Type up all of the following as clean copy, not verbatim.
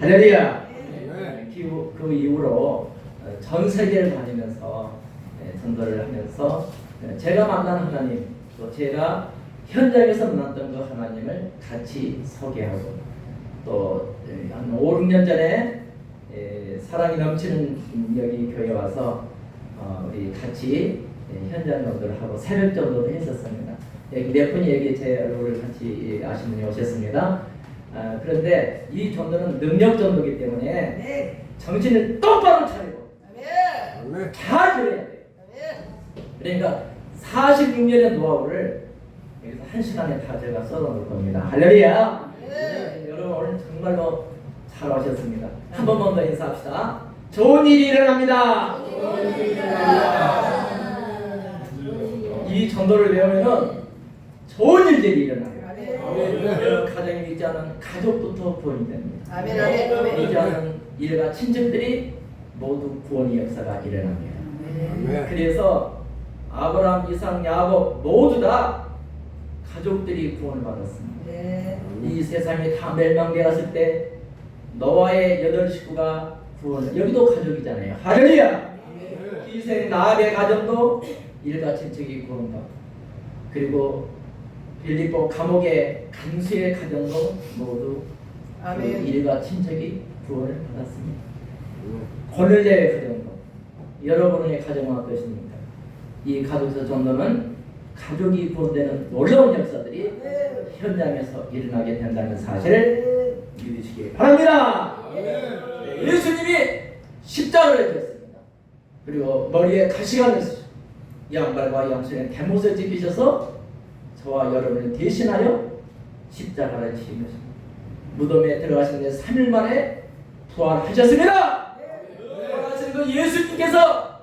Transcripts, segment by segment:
할렐루야. 그 이후로 전 세계를 다니면서 전도를 하면서 제가 만난 하나님, 또 제가 현장에서 만났던 그 하나님을 같이 소개하고, 또 한 5, 6년 전에 사랑이 넘치는 여기 교회 와서 우리 같이 현장 전도를 하고 새벽 전도도 했었습니다. 여기 몇 분이 여기 제 얼굴을 같이 아시는 분이 오셨습니다. 그런데 이 전도는 능력 전도이기 때문에 정신을 똑바로 차리고 잘 들어야 돼요. 그러니까 46년의 노하우를 여기서 1시간에 다 제가 써놓을 겁니다. 할렐루야. 여러분 오늘 정말로 잘 오셨습니다. 한 번만 더 인사합시다. 좋은 일이 일어납니다. 이 전도를 배우면은 좋은 일들이 일어나요. 가정에 믿지 않은 가족부터 구원이 됩니다. 믿지 않은 일가 친척들이 모두 구원의 역사가 일어납니다. 그래서 아브라함, 이삭, 야곱 모두 다 가족들이 구원을 받았습니다. 이 세상이 다 멸망되었을 때 노아의 8 식구가 구원을, 여기도 가족이잖아요. 할렐루야. 희생 나합의 가정도 일가 친척이 구원받고, 그리고 빌립보 감옥의 간수의 가정도 모두 그 일가 친척이 구원을 받았습니다. 고넬료의 가정도, 여러분의 가정은 어떠십니까? 이 가족에서 전도는 가족이 구원되는 놀라운 역사들이 현장에서 일어나게 된다는 사실을 믿으시기 바랍니다. 예수님이 십자가를 지었습니다. 그리고 머리에 가시가 있으시고 양발과 양손에 대못을 지키셔서 저와 여러분을 대신하여 십자가를 지신 것입니다. 무덤에 들어가시는데 3일 만에 부활하셨습니다. 부활하신 그 예수님께서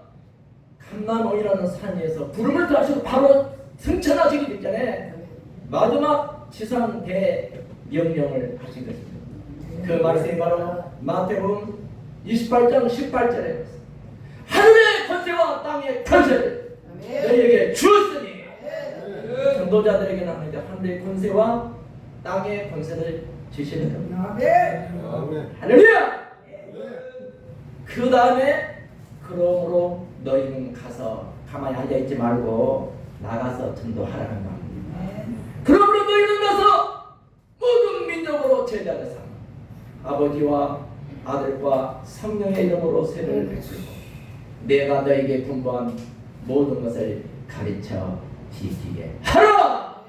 감남원이라는 산 위에서 부름을 다하시고 바로 승천하시기 직전에 마지막 지상 대명령을 하신 것입니다. 그 말씀이 바로 마태복음 28장 18절에 하늘의 권세와 땅의 권세를 너희에게 주었으니, 전도자들에게 나누자 하늘의 권세와 땅의 권세를 주시는 겁니다. 할렐루야. 그 다음에 그러므로 너희는 가서 가만히 앉아있지 말고 나가서 전도하라는 겁니다. 그러므로 너희는 가서 모든 민족으로 제자를 삼아 아버지와 아들과 성령의 이름으로 세례를 베풀고 내가 너에게 분부한 모든 것을 가르쳐 지키게 하라.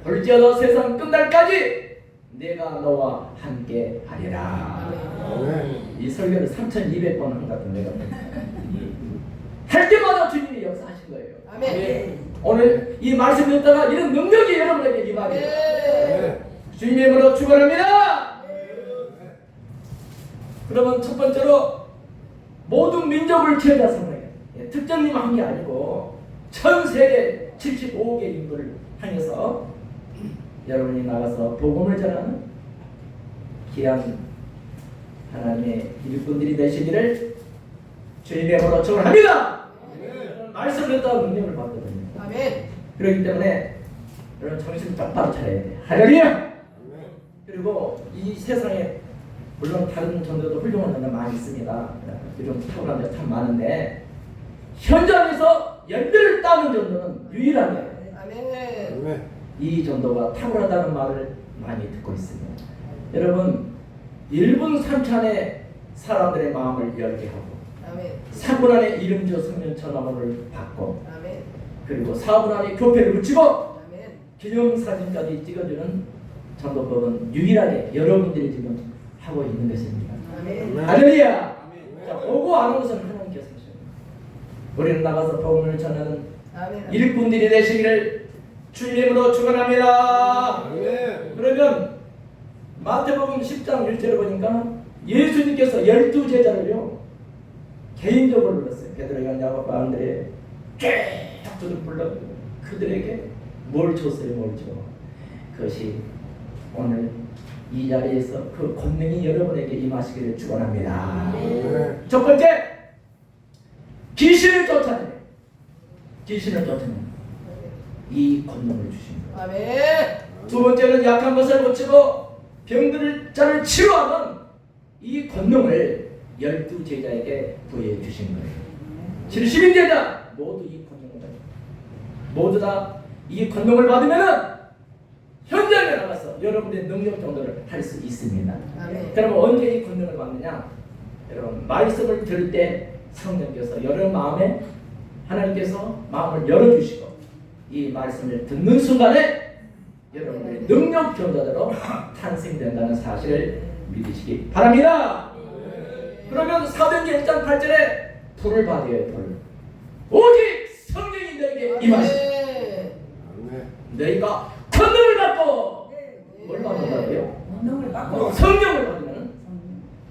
볼지어다 세상 끝날까지 내가 너와 함께 하리라. 이 설교를 3,200번 한 것 같은 내가 할 때마다 주님이 역사하신 거예요. 오늘 이 말씀 듣다가 이런 능력이 여러분에게 임하리라. 주님의 이름으로 축원합니다. 그러면 첫 번째로 모든 민족을 제자 삼아요. 특정님 한 게 아니고 전 세계 75억의 인구를 향해서 여러분이 나가서 복음을 전하는 귀한 하나님의 일꾼들이 되시기를 주님의 이름으로 축원합니다. 말씀 듣다가 능력을 받거든요. 그렇기 때문에 여러분 정신 똑바로 차려야 돼요. 할렐루야. 그리고 이 세상에 물론 다른 전도도 훌륭한 전도 많이 있습니다. 이런 탁월한 데 참 많은데 현장에서 열매를 따는 전도는 유일하게 이 전도가 탁월하다는 말을 많이 듣고 있습니다. 여러분 1분 3찬에 사람들의 마음을 열게 하고 3분 안에 이름지어 성령 전화번호를 받고 그리고 4분 안에 교패를 붙이고 기념사진까지 찍어주는 전도법은 유일하게 여러분들이 지금 하고 있는 것입니다. 할렐루야. 오고 안 오는 것은 하나님께서 하십니다. 우리는 나가서 복음을 전하는 일꾼들이 되시기를 주님으로 축원합니다. 그러면 마태복음 10장 1절을 보니까 예수님께서 12제자를요 개인적으로 불렀어요. 베드로, 요한, 야곱, 안드레 쫙 불러 그들에게 뭘 줬어요? 뭘 줘? 그것이 오늘 이 자리에서 그 권능이 여러분에게 임하시기를 축원합니다. 첫 번째, 귀신을 쫓아내요. 귀신을 쫓아내요. 이 권능을 주십니다. 두 번째는 약한 것을 고치고 병들을 자를 치료하는 이 권능을 12제자에게 부여해 주신 거예요. 70인 제자 모두 이 권능을 받습니다. 모두 다 이 권능을 받으면은 현장에 나가서 여러분의 능력 정도를 할 수 있습니다. 그러면 언제 이 권능을 받느냐? 여러분 말씀을 들을 때 성령께서 여러분 마음에 하나님께서 마음을 열어주시고 이 말씀을 듣는 순간에 여러분의 능력 정도대로 탄생된다는 사실을 믿으시기 바랍니다. 그러면 사도행전 1장 8절에 불을 받아야 불. 오직 성령이 너에게 임하시고 너희가 권능을 받고 뭘 받는다고요? 권능을 받고 성령을 받으면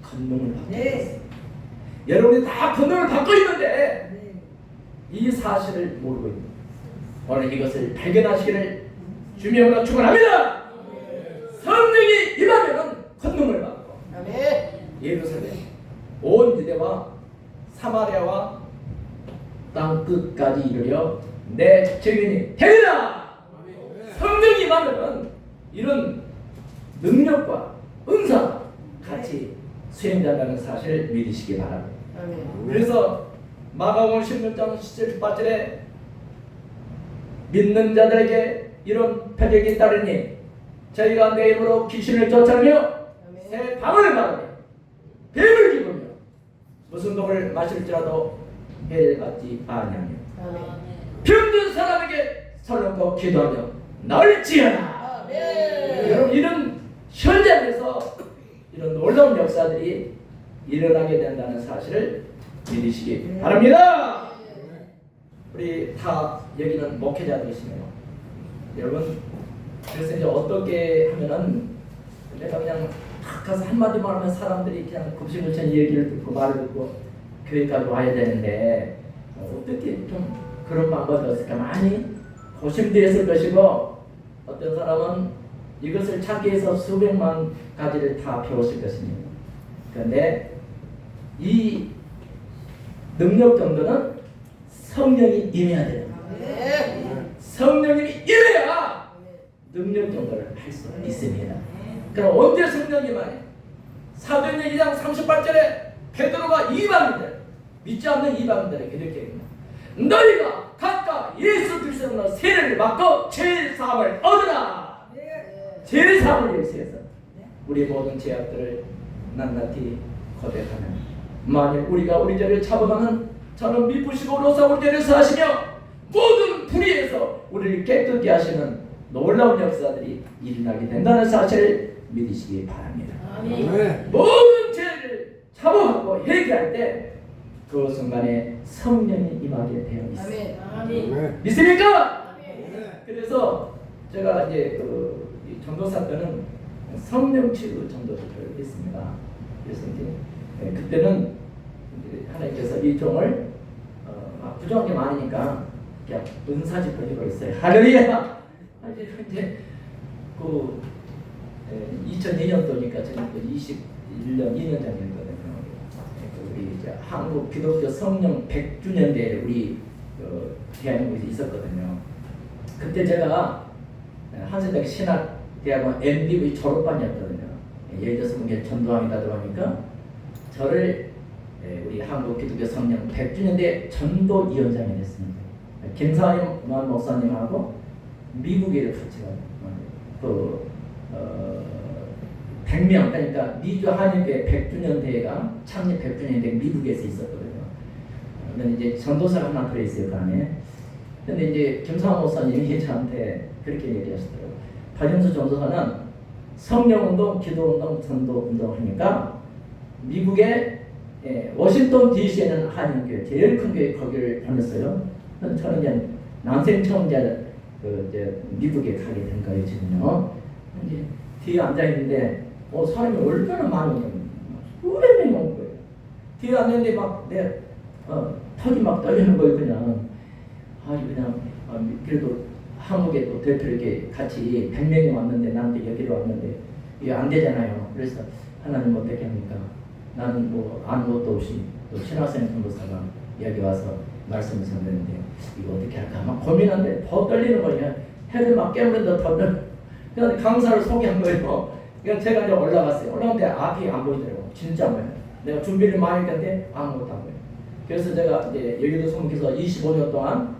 권능을 받고 여러분이 다 권능을 받고 있는데 이 사실을 모르고 있는 오늘 이것을 발견하시기를 주님으로 축원합니다. 성령이 임하면 권능을 받고 예루살렘 온 유대와 사마리아와 땅 끝까지 이르려 내 증인이 되리라. 성령이 임하면 이런 능력과 은사 같이 수행된다는 사실을 믿으시기 바랍니다. 그래서 마가복음 16장 18절에 믿는 자들에게 이런 표적이 따르니 저희가 내 이름으로 귀신을 쫓아내며 새 방언을 말하며 뱀을 기부며 무슨 독을 마실지라도 해를 받지 아니하며 병든 사람에게 손을 뻗고 기도하며 나을지어다. 여러분 이런 현장에서 이런 놀라운 역사들이 일어나게 된다는 사실을 믿으시기 바랍니다. 우리 다 여기는 목회자들이시네요. 여러분 그래서 이제 어떻게 하면은 내가 그냥 탁 가서 한마디만 하면 사람들이 그냥 굽신굽신 얘기를 듣고 말을 듣고 교회까지 와야 되는데 어떻게 좀 그런 방법이 없을까 많이 고심되었을 것이고 어떤 사람은 이것을 찾기 위해서 수백만 가지를 다 배웠을 것입니다. 그런데 이 능력 정도는 성령이 임해야 돼요. 성령님이 임해야 능력 정도를 할 수 있습니다. 그럼 언제 성령이 임하냐? 사도행전 2장 38절에 베드로가 이방인들 믿지 않는 이방인들에게 이렇게 합니다. 너희가 각각 예수 그리스도로 세례를 받고 죄 사함을 얻으라. 죄 사함을 위해서 우리 모든 죄악들을 낱낱이 고백하면 만일 우리가 우리 죄를 잡아가면 저는 미쁘시고 로사 우리 죄를 사하시며 모든 불의에서 우리를 깨끗게 하시는 놀라운 역사들이 일어나게 된다는 사실을 믿으시기 바랍니다. 모든 죄를 잡아가고 회개할 때 그 순간에 성령이 임하게 되어 있습니다. 믿습니까? 그래서 제가 이제 이 전도사 때는 성령 치유 전도를 했습니다. 그래서 이제 그때는 이제 하나님께서 이 종을 부정한 게 많으니까 그냥 은사직을 했어요. 할렐루야. 이제 그 2002년도니까 저는 21년 2년 전이었거든요. 우리 이제 한국 기독교 성령 100주년 대회 우리 대한민국에 있었거든요. 그때 제가 한세대 신학대학원 MBV 졸업반이었거든요. 예를 들어서 이게 전도함이다 들어가니까 저를 우리 한국 기독교 성령 100주년 대회 전도위원장이 됐습니다. 김사임 목사님하고 미국에 같이 가고 100명 그러니까 미주 한인교회 100주년 대회가 창립 100주년 대회 미국에서 있었거든요. 근데 이제 전도사가 하나 들어있어요 그 안에. 근데 이제 김사임 목사님이 저한테 그렇게 얘기하시더라고요. 박영수 전도사는 성령운동, 기도운동, 전도운동 하니까 미국의 워싱턴 DC에는 한인교회 제일 큰 교회 거기를 다녔어요. 저는 이제 난생 처음 이제 미국에 가게 된 거예요 지금요. 이제 뒤에 앉아 있는데 사람이 얼마나 많이 오냐면 수백 명이 온 거예요. 뒤에 앉았는데 막 내 턱이 막 떨리는 거예요 그냥. 그냥 그래도 한국에 또 대표 이렇게 같이 100명이 왔는데 나한테 여기로 왔는데 이게 안 되잖아요. 그래서 하나님 어떻게 합니까? 나는 뭐 아는 것도 없이 또 신학생 전도사가 여기 와서 말씀을 전했는데 이거 어떻게 할까 막 고민하는데 더 떨리는 거예요. 해를 막 깨물는데 더 떨려. 그래서 강사를 소개한 거예요. 그러니까 제가 이제 올라갔어요. 올라갔는데 앞이 안 보이더라고요. 진짜 안 보여요. 내가 준비를 많이 했는데 아무것도 안 보여요. 그래서 제가 이제 여기도 소문께서 25년 동안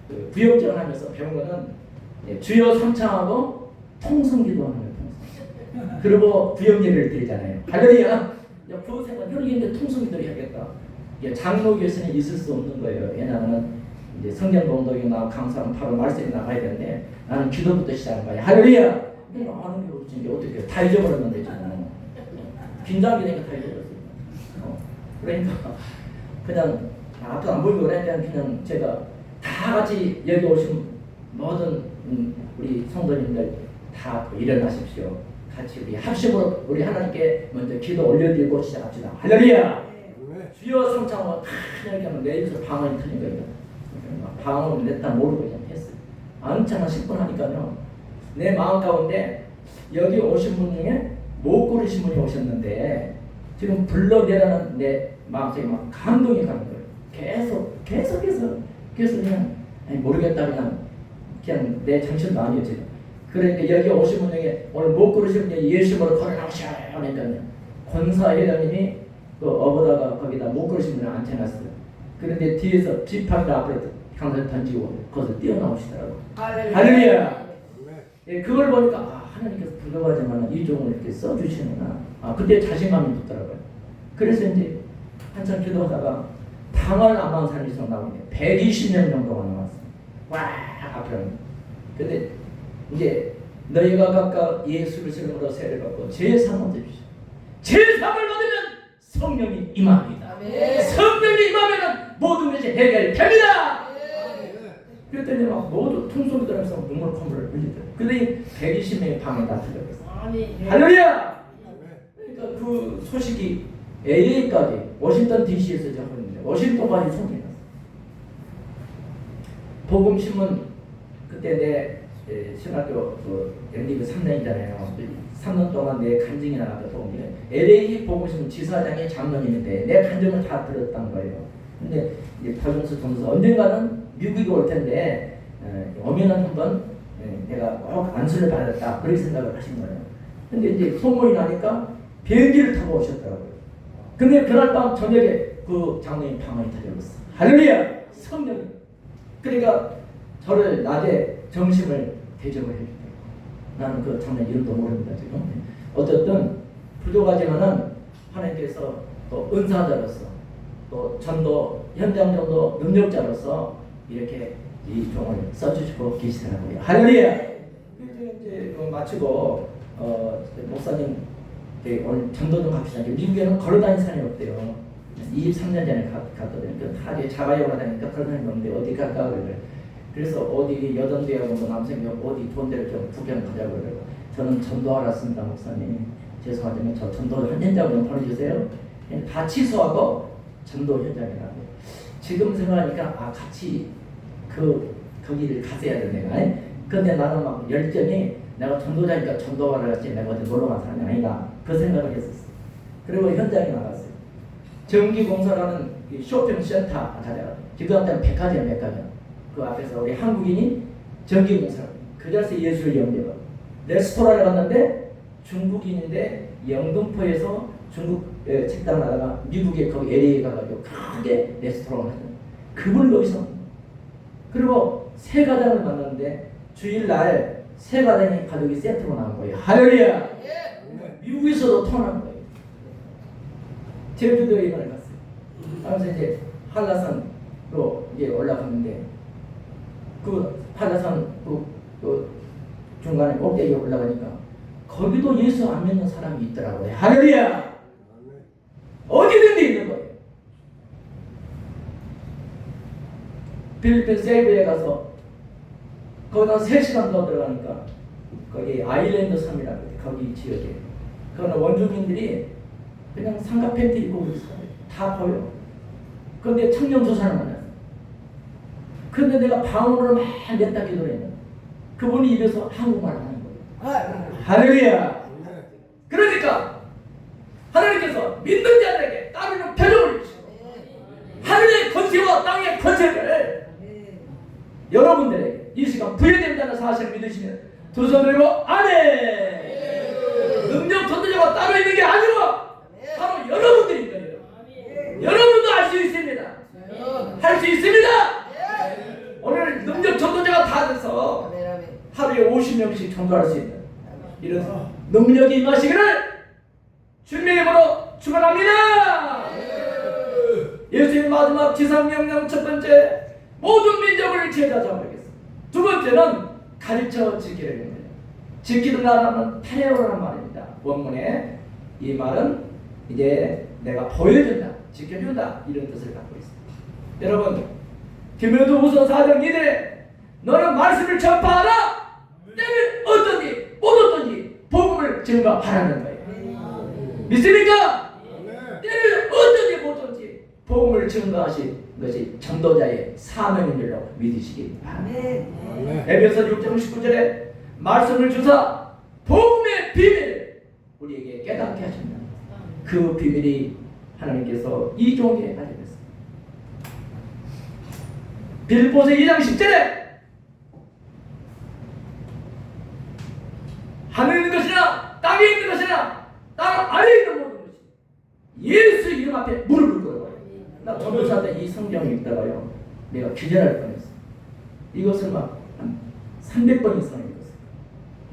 그 구역정을 하면서 배운 거는 주여 삼창하고 통성기도 하는 거예요. 통성. 그리고 구역 예배를 드리잖아요. 할렐루야. 그 생각 여기인데 통성기도 해야겠다. 장로 교수는 있을 수 없는 거예요. 왜냐하면 이제 성경 공동이나 강사는 바로 말씀이 나가야 되는데 나는 기도부터 시작한 거야. 할렐루야. 내가 아는 게 없지. 이제 어떻게 다 잊어버렸는데 지금 긴장이 되니까 다 잊어버렸어요. 그러니까 그냥 앞도 안 보이고 그러니까 그냥 제가 다 같이 여기 오신 모든 우리 성도님들 다 일어나십시오. 같이 우리 합심으로 우리 하나님께 먼저 기도 올려드리고 시작합시다. 할렐루야. 주여 삼창하고 다 이렇게 하면 내 입에서 방언이 터진 거예요. 방언을 냈다 모르고 그냥 했어요. 안창한 10분 하니까요. 내 마음 가운데 여기 오신 분 중에 못 고르신 분이 오셨는데 지금 불러내라는 내 마음속에 막 감동이 가는 거예요. 계속해서 그냥 모르겠다 그냥 내 정신도 아니에요 지금. 그러니까 여기 오신 분 중에 오늘 못 고르신 분이 예수님으로 걸어나오셔 하니까요. 권사회장님이 그 어보다가 거기다 못 고르신 분을 앉혀놨어요. 그런데 뒤에서 지팡이를 앞으로 강사를 던지고 거기서 뛰어나오시더라고요. 할렐루야. 그걸 보니까 하나님께서 부족하지만 이 종을 이렇게 써주시는구나. 그때 자신감이 붙더라고요. 그래서 이제 한참 기도하다가 방언 안 하는 사람이 있어 나오는데 120명 정도가 나왔어요. 와 앞으로. 근데 이제 너희가 각각 예수를 이름으로 세례를 받고 제3을 드십시오. 제3을 받으면 성령이 임합니다. 성령이 임하면 모든 것이 해결됩니다. 그랬더니 막 모두 통속이 들어가서 눈물 콧물을 흘리더라고요. 근데 120명의 방에 다 들어갔어요. 할렐루야! 그러니까 그 소식이 LA까지 워싱턴 DC에서 전했는데 워싱턴까지 소문이 났어요. 복음신문 그때 내 신학교 연립이 3년이잖아요. 3년 동안 내 간증이 나갔다 보면 LA 복음신문 지사장이 장로님인데 내 간증을 다 들었단 거예요. 근데 이제 박영수 전도사 언젠가는 미국에 올 텐데 오면은 한번 내가 꼭 안수를 받았다 그렇게 생각을 하신 거예요. 근데 이제 소문이 나니까 비행기를 타고 오셨더라고요. 근데 그날 밤 저녁에 그 장로님 방언이 터졌어. 할렐루야! 성령이. 그러니까 저를 낮에 점심을 대접을 해주더라고요. 나는 그 장로님 이름도 모릅니다 지금. 어쨌든 부족하지만은 하나님께서 또 은사자로서 또 전도 현장 전도 능력자로서 이렇게 이 종을 써주시고 계시더라고요. 할렐루야. 이제 마치고 목사님 오늘 전도 좀 갑시다. 미국에는 걸어다니는 사람이 없대요. 23년 전에 갔거든요. 다 이제 자가용으로 다니니까 걸어다니는 건데 어디 갈까 그래요. 그래서 어디 여던대하고 뭐 남생이 어디 좋은 데를 좀 구경 가자고 그래요. 저는 전도하러 왔습니다 목사님. 죄송하지만 저 전도 현장 좀 보내주세요. 다 취소하고 전도 현장에 가고 지금 생각하니까 같이 거기를 갔어야 돼 내가. 근데 나는 막 열정이 내가 전도자니까 전도하러 갔지 내가 어디 놀러 간 사람이 아니다 그 생각을 했었어. 그리고 현장에 나갔어요. 전기공사라는 쇼핑센터 가자. 기도 때는 백화점 그 앞에서 우리 한국인이 전기공사 그 자리에서 예수를 영접하고 레스토랑에 갔는데 중국인인데 영등포에서 중국 식당 나다가 미국에 거기 LA에 가가지고 크게 레스토랑을 하잖아요. 그분을 거기서 그리고 세 가정을 만났는데 주일날 세 가정이 가족이 세트로 나온 거예요. 할렐루야! 미국에서도 통하는 거예요. 제주도에 이번에 갔어요. 그래서 이제 한라산으로 이제 올라갔는데 그 한라산 그 중간에 꼭대기에 올라가니까 거기도 예수 안 믿는 사람이 있더라고요. 할렐루야! 어디든지 있는 거예요. 필리핀 세이브에 가서 거기다 3시간 더 들어가니까 거기 아일랜드 섬이라고 해요. 거기 지역에 그거는 원주민들이 그냥 상가 팬티 입고 있어요. 다 보여. 그런데 청년조사를 만났어요. 그런데 내가 방언으로 막 냈다 기도를 했는데 그분이 입에서 한국말 하는 거예요. 할렐루야. 그러니까 하나님께서 믿는 자들에게 따르는 표적을 주시고 하늘의 권세와 땅의 권세를 여러분들에게 이 시간 부여된다는 사실을 믿으시면 두 손 들고 아멘. 전도할 수 있는 이런 능력이 임하시기를 주님의 이름으로 축원합니다. 예수의 마지막 지상명령 첫 번째, 모든 민족을 제자 삼으겠습니다. 두 번째는 가르쳐 지키려 합니다. 지키는 나라는 타레오라는 말입니다. 원문에 이 말은 이제 내가 보여준다, 지켜준다 이런 뜻을 갖고 있습니다. 여러분, 디모데후서 4장 2절에 너는 말씀을 전파하라. 때는 어떤지 못 어떤지 복음을 증거하라는 거예요. 믿습니까? 때는 어떤지 못 어떤지 복음을 증거하신 것이 전도자의 사명인 줄로 믿으시기 바랍니다. 에베소 6장 19절에 말씀을 주사 복음의 비밀을 우리에게 깨닫게 하십니다. 그 비밀이 하나님께서 이 종에게 알려주셨습니다. 빌립보서 2장 10절에 하늘에 있는 것이나 땅에 있는 것이나 땅 아래에 있는 모든 것이 예수 이름 앞에 무릎을 꿇어요. 나 전도사 때 이 성경을 읽다가요, 내가 기절할 뻔했어. 이것을 막 한 300번 이상 읽었어요.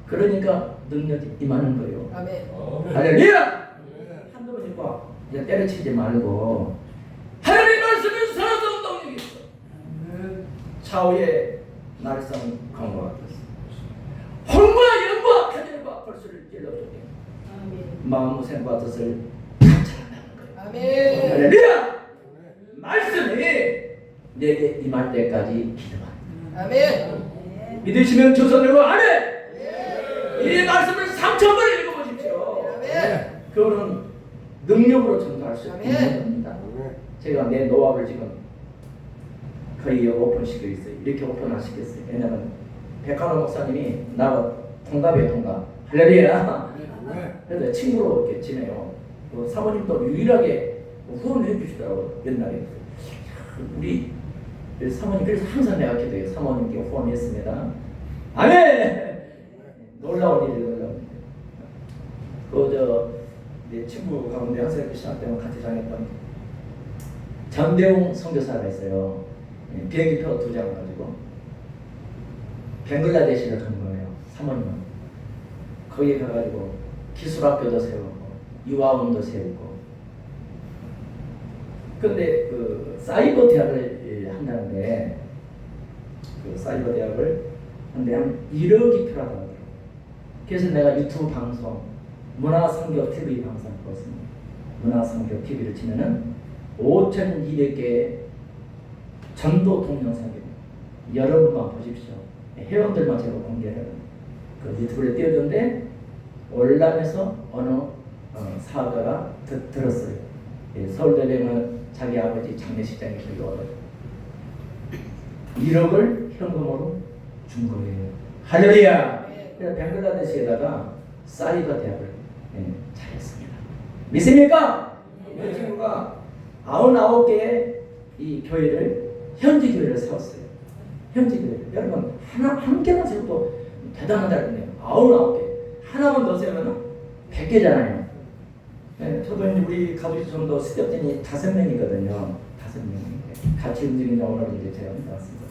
그러니까 능력이 임하는 거예요. 아멘. 할렐루야. 한두 번 읽고 이제 때려치지 말고 하나님 말씀은 살아서 능력이 있어. 차후에 날선 강과 같았어. 홍과 영과 하늘과 벌수를 찔러주게 마음의 생과 뜻을 감찰한다는 거예요. 할렐루야. 말씀이 내게 임할 때까지 기도한다. 아멘. 믿으시면 조선으로 아멘. 이 말씀을 3,000번 읽어보십시오. 아멘. 그거는 능력으로 전도할 수 있는 겁니다. 제가 내 노하우를 지금 거의 오픈시키고 있어요. 이렇게 오픈하시겠어요. 왜냐하면 백한호 목사님이 나와 동갑이에요. 동갑. 할렐루야. 그래서 친구로 이렇게 지내요. 사모님도 유일하게 후원을 해주시더라고요. 옛날에. 우리 사모님, 그래서 항상 내가 기도해요. 사모님께 후원했습니다. 아멘. 놀라운 일이 놀라운 일. 내 친구 가운데 항상 시작 때문에 같이 다녔던 전대웅 선교사가 있어요. 비행기표 2장 가지고 벵글라데시를 간 거예요. 사모님은 거기에 가가지고 기술학교도 세우고 유아원도 세우고. 근데 그 사이버 대학을 한다는데 그 사이버 대학을 하는데 한 1억이 필요하다고 하더라고요. 그래서 내가 유튜브 방송 문화선교 TV 방송 그렇습니다. 문화선교 TV를 치면은 5,200개의 전도 동영상입니다. 여러분만 보십시오. 회원들만 제가 공개해요. 그 유튜브에 띄워줬는데 월남에서 어느 사업가가 들었어요. 서울대병원 자기 아버지 장례식장에 거기 와가지고 1억을 현금으로 준 거예요. 할렐루야. 그래서 벵글라데시에다가 사이버 대학을 차렸습니다. 믿습니까? 이 친구가 99개의 이 교회를 현지 교회를 세웠어요. 현지 교회. 여러분 한 개만 세워도 대단하다고 해요. 99개. 하나만 더 세우면 100개잖아요. 네, 저도 우리 가족이 좀 더 스텝진이 5명이거든요. 5명. 같이 움직이는 오늘 이제 제가 나왔습니다.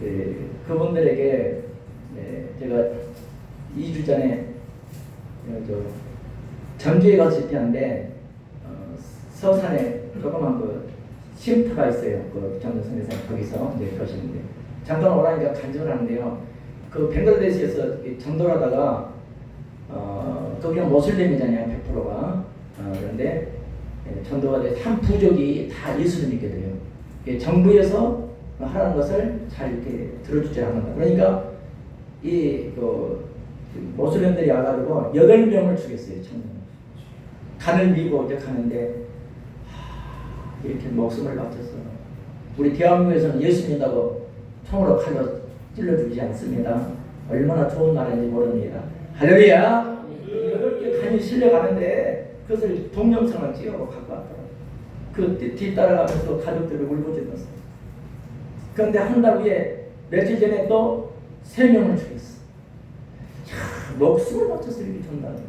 네, 그분들에게 제가 2주 전에 전주에 가서 집회하는데 서산에 조그만 그 쉼터가 있어요. 그 전주 선교사님 거기서 이제 그러시는데 잠깐 오라니까 간증을 하는데요. 그 벵글라데시에서 전도를 하다가 거기는 모슬림이잖아요. 100%가. 그런데 전도가 돼서 한 부족이 다 예수를 믿게 돼요. 정부에서 하라는 것을 잘 이렇게 들어주지 않는다. 그러니까 모슬림들이 와가지고 8명을 죽였어요. 간을 밀고 이제 가는데 이렇게 목숨을 바쳐서 우리 대한민국에서는 예수 믿는다고 총으로 칼로 찔러주지 않습니다. 얼마나 좋은 나라인지 모릅니다. 할렐루야. 8개 간이 실려가는데 그것을 동영상을 찍어서 갖고 왔더라고요. 그 뒤따라가면서 가족들을 울부짖었어요. 그런데 한 달 후에 며칠 전에 또 3명을 죽였어. 목숨을 바쳐서 이렇게 전다는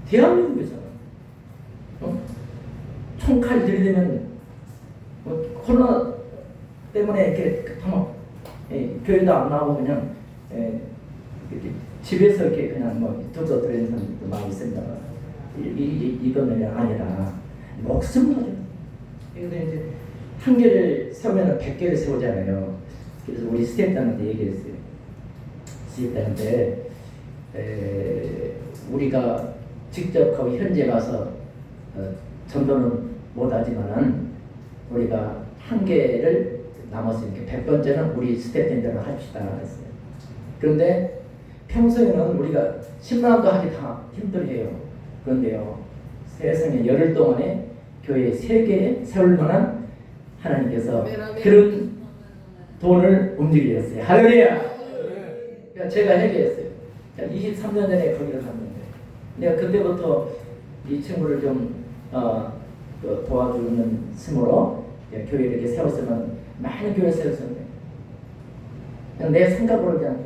대한민국에서는 총칼 들이대면 코로나 때문에 이렇게 급하면 교회도 안 나오고 그냥 이렇게 집에서 이렇게 그냥 뭐 뚝뚝 들어있는 사람들도 많이 있습니다. 이거는 아니라 목숨을 그래서 이제 한 개를 세우면 100개를 세우잖아요. 그래서 우리 스태프들한테 얘기했어요. 스태프들한테 우리가 직접 거기 현재 가서 전도는 못하지만은 우리가 한 개를 남아서 이렇게 100번째는 우리 스태프들대로 합시다 했어요. 그런데 평소에는 우리가 10만원도 하기 다 힘들어요. 그런데요, 세상에 열흘 동안에 교회 3개 세울 만한 하나님께서 그런 돈을 움직이셨어요. 할렐루야! 그러니까 제가 얘기했어요. 23년 전에 거기를 갔는데 내가 그때부터 이 친구를 좀 도와주는 심으로 교회를 이렇게 세웠으면 많은 교회 세웠었는데 그냥 내 생각으로 그냥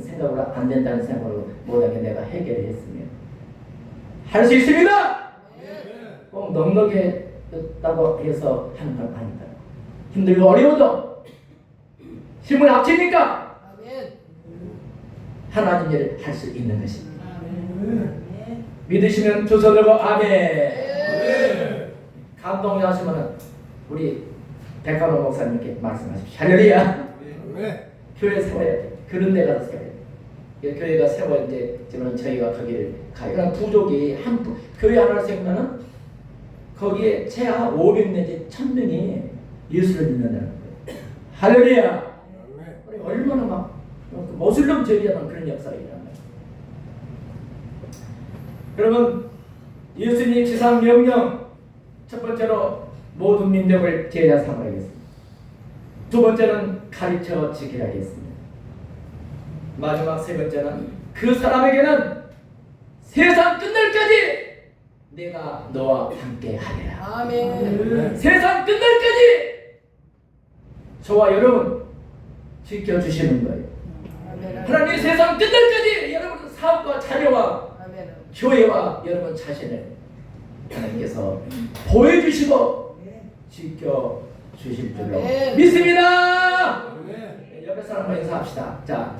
생각으로 안 된다는 생각으로 못하게 내가 해결을 했으면 할 수 있습니다. 꼭 넉넉했다고 해서 하는 건 아니다. 힘들고 어려워도 힘을 합치니까 하나님 일을 할 수 있는 것입니다. 믿으시면 두 손 들고 아멘. 감동하시면 우리 백화점 목사님께 말씀하십시오. 할렐루야. 교회 세워야 돼. 그런 데 가서 세워야 돼. 교회가 세워 이제 지금 저희가 거기를 가요. 그럼 부족이 교회 하나를 세우면은 거기에 최하 500 내지 1000명이 예수를 믿는다는 거예요. 할렐루야. 우리 얼마나 막 모슬렘 제리하는 그런 역사가 일어나요. 여러분, 예수님이 지상 명령 첫 번째로 모든 민족을 제자 삼으라겠습니다. 두 번째는 가르쳐 지키라 하겠습니다. 마지막 세 번째는 그 사람에게는 세상 끝날까지 내가 너와 함께 하리라. 아멘. 세상 끝날까지 저와 여러분 지켜주시는 거예요. 하나님 세상 끝날까지 여러분 사업과 자녀와 교회와 여러분 자신을 하나님께서 보여주시고 지켜주실 줄로 믿습니다. 옆에 사람과 인사합시다. 자,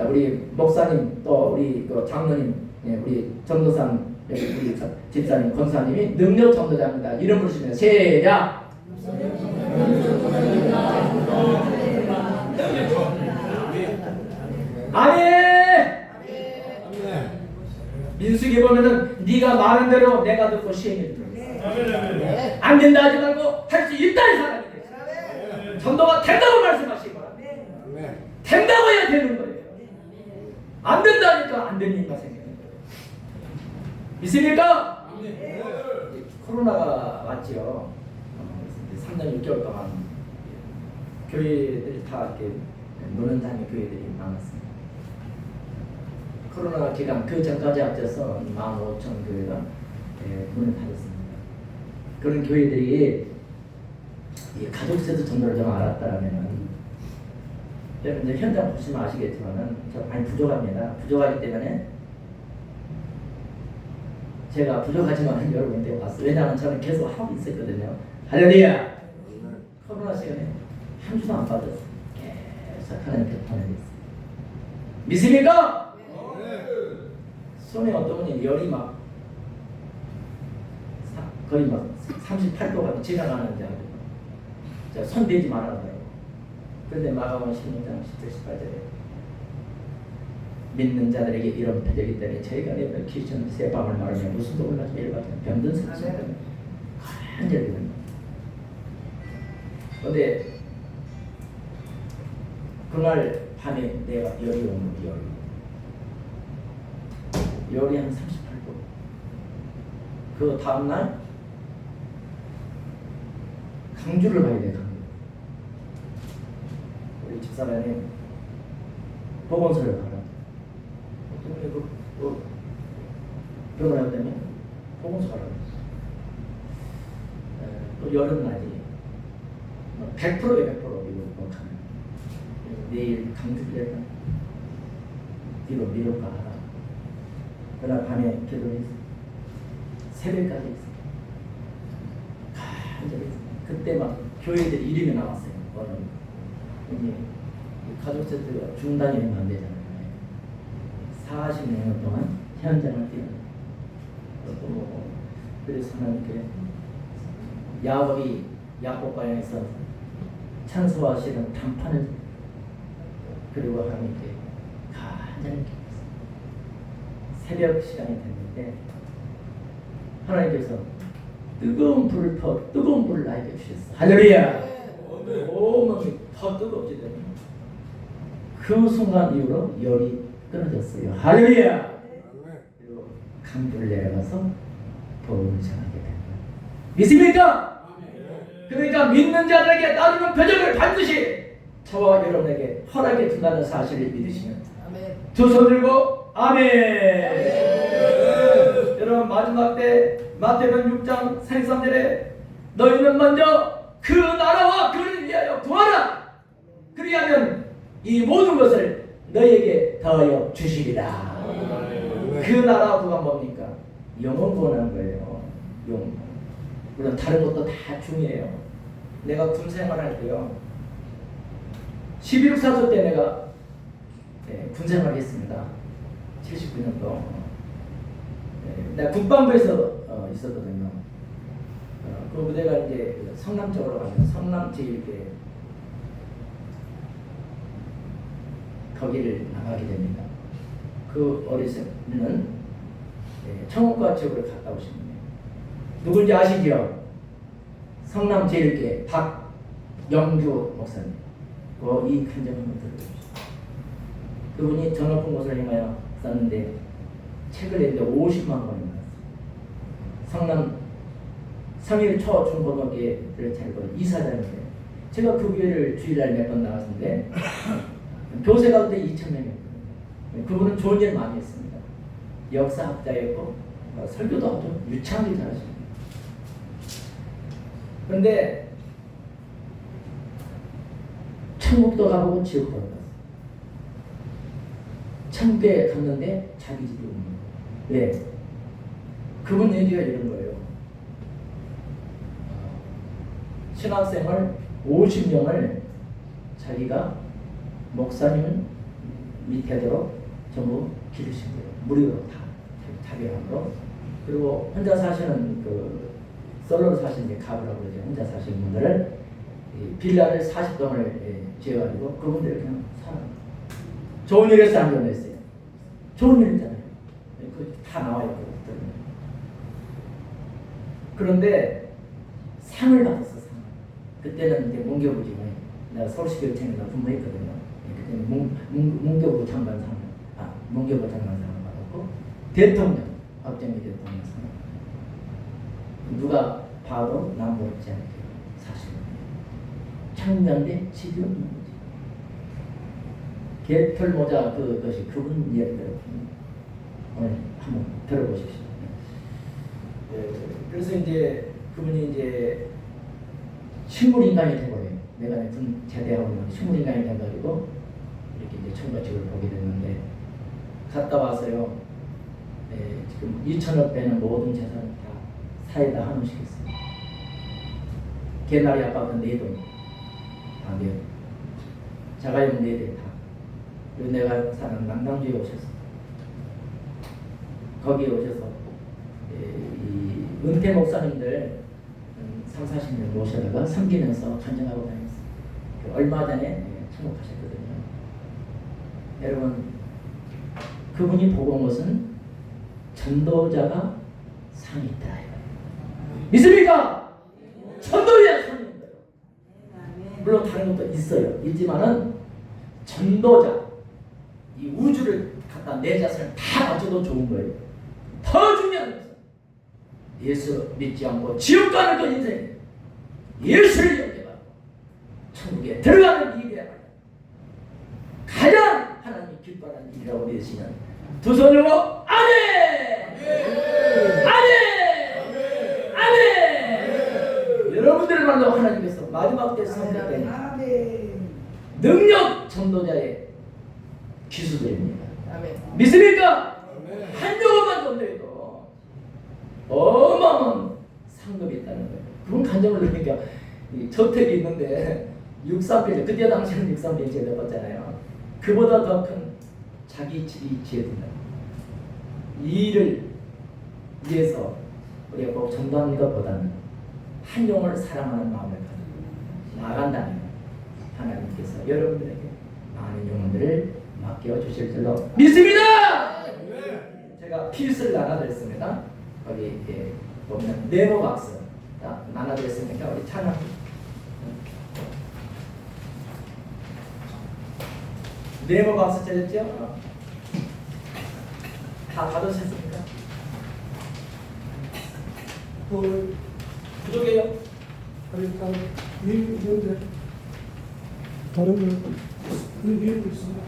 우리 목사님 또 우리 장로님, 우리 전도사님, 우리 집사님, 권사님이 능력 전도자입니다. 이름 부르시면 시작. 아멘. 민수기 보면은 네가 말한 대로 내가 듣고 시행해 주라. 안 된다 하지 말고 할 수 있다 이 사람이 돼. 전도가 된다고 말씀하시고 된다고 해야 되는 거예요. 안 된다니까 안 되는 일만 생기는 거예요. 믿습니까? 코로나가 왔지요. 3년 6개월 동안 교회들이 다 이렇게 노는 장의 교회들이 많았습니다. 코로나 기간 그 전까지 합쳐서 15,000 교회가 문을 닫았습니다. 그런 교회들이 가족세도 전도를 좀 알았다라면은 여러분 이제 현장 보시면 아시겠지만은 저 많이 부족합니다. 부족하기 때문에 제가 부족하지만 여러분한테 왔어요. 왜냐하면 저는 계속 하고 있었거든요. 할렐루야. 코로나 시간에 한 주도 안 빠졌어요. 계속 하나님께 보내겠어요. 믿습니까? 손에 어떤 분이 열이 막 거의 막 38도가 지나가는데 손 대지 말아라고요. 그런데 마가복음 16장 10절 18절에 믿는 자들에게 이런 표적이 때문에 저희가 내가 귀신 새밤을 마르며 무슨 독을 가지고 일받으면 병든 사람은 간절히 됩니다. 그런데 그날 밤에 내가 열이 오는 열이 한 38도. 그 다음날 강주를 가야 돼. 강주. 우리 집사람이 보건소를 가라. 병원에 갔더니 보건소 가라. 또 여름날이 100%에 100% 이거 가면 내일 강주를 해라. 뒤로 미룰까 하라. 그날 밤에 기도했어. 새벽까지 했어. 간절히 했어. 그때 막 교회들 이름이 나왔어요. 가족 세트가 중단이 되면 안 되잖아요. 40년 동안 현장을 뛰어요. 그래서 하나님께 야곱이 야곱과에서 찬송하시는 단판을 그리고 하나님께 간절히 새벽 시간이 됐는데 하나님께서 뜨거운 불을 나에게 주셨어. 할렐루야. 온몸이 더 뜨겁게 되는 그 순간 이후로 열이 끊어졌어요. 할렐루야. 그리고 강불을 내려가서 복음을 전하게 됩니다. 믿습니까? 그러니까 믿는 자들에게 따르는 표적을 반드시 저와 여러분에게 허락해 준다는 사실을 믿으시면 두 손 들고 아멘. 여러분 마지막 때 마태복음 6장 33절에 너희는 먼저 그 나라와 그를 위하여 구하라. 그리하면 이 모든 것을 너희에게 더하여 주시리라. 그 나라 구가 뭡니까? 영혼 구원하는 거예요. 영혼. 물론 다른 것도 다 중요해요. 내가 군 생활할 때요. 11.4조 때 내가 군 생활했습니다. 79년도. 내가 국방부에서 있었거든요. 그 부대가 이제 성남 쪽으로 가면 성남 제1대 거기를 나가게 됩니다. 그 어르신은 청옥과 지역을 갔다 오신 분이에요. 누군지 아시죠? 성남 제1대 박영규 목사님. 이 간증 한번 들어보십시오. 그분이 전업군 곳을 행하여 썼는데 책을 냈는데 50만 권이 나왔어요. 성남 3일 초중고등학교를 차리고 이사장인데 제가 그 교회를 주일날 몇 번 나갔는데 교세 가운데 2,000명이었거든요. 그분은 좋은 일 많이 했습니다. 역사학자였고 설교도 아주 유창하게 잘하십니다. 그런데 천국도 가보고 지옥도 가봤어요. 천국에 갔는데 자기 집이 없는 거예요. 왜? 그분 얘기가 이런 거예요. 신학생을 50명을 자기가 목사님 밑에도록 전부 기르신 거예요. 무료로 다 자비함으로. 그리고 혼자 사시는 솔로로 사시는 가부라고 그러죠. 혼자 사시는 분들을 빌라를 40동을 지어가지고 그분들이 그냥 살아요. 좋은 일에서 안 전했어요. 좋은 일이잖아요. 다 나와요. 그런데 상을 받았어. 상. 그때는 이제 문교부지. 내가 서울시교육청에서 근무했거든요. 그때는 문교부 장관상, 문교부 장관상을 받았고 대통령, 박정희 대통령 상. 누가 봐도 남 못지 않게 사실은 청년대 집이 없는 거지. 개털모자 그것이 그분 이야기를 오늘 한번 들어보십시오. 그래서 이제 그분이 이제 식물인간이 돼버려요. 내가 군 제대하고 식물인간이 돼가지고 이렇게 이제 청과직을 보게 됐는데 갔다 와서요. 지금 2천억 배는 모든 재산을 다 사에다 한원시켰어요. 개나리 아파트 4동 다 4동, 자가용 4대 다. 그리고 내가 사는 남당주에 오셔서 거기에 오셔서 이 은퇴 목사님들 30-40년 모셔다가 섬기면서 간증하고 다녔어요. 얼마 전에 참석하셨거든요. 여러분 그분이 보고 온 것은 전도자가 상이 있다. 믿습니까? 전도자가 상이 있는 거예요. 물론 다른 것도 있어요. 있지만은 전도자, 이 우주를 갖다 내 자신을 다 바쳐도 좋은 거예요. 더 중요한 것은 예수 믿지 않고 지옥 가는 그 인생, 예수를 영접하고 천국에 들어가는 일이야. 가장 하나님이 기뻐하는 일이라고 믿으시면 두 손으로 아멘! 아멘! 아멘! 여러분들을 만나고 하나님께서 마지막 때 선택된 능력 전도자의 기수들입니다. 믿습니까? 한 조금만 건드려도 어마어마한 상급이 있다는 거예요. 그런 간정을 넣으니까 저택이 있는데 63빌딩, 그때 당시에는 63빌딩 제가 봤잖아요. 그보다 더 큰 자기 집이 지어진다. 이 일을 위해서 우리가 꼭 전도하는 것보다는 한 영혼을 사랑하는 마음을 가지고 나간다면 하나님께서 여러분들에게 많은 영혼들을 맡겨 주실 줄로 믿습니다. 제가 핏을 나눠드렸습니다. 거기 보면 네모 박스 나눠드렸으니까 우리 찬양 네모 박스 찾았죠? 다 받으셨습니까? 부족해요? 그러니까 있는데 다른 걸 의미하고 있습니다.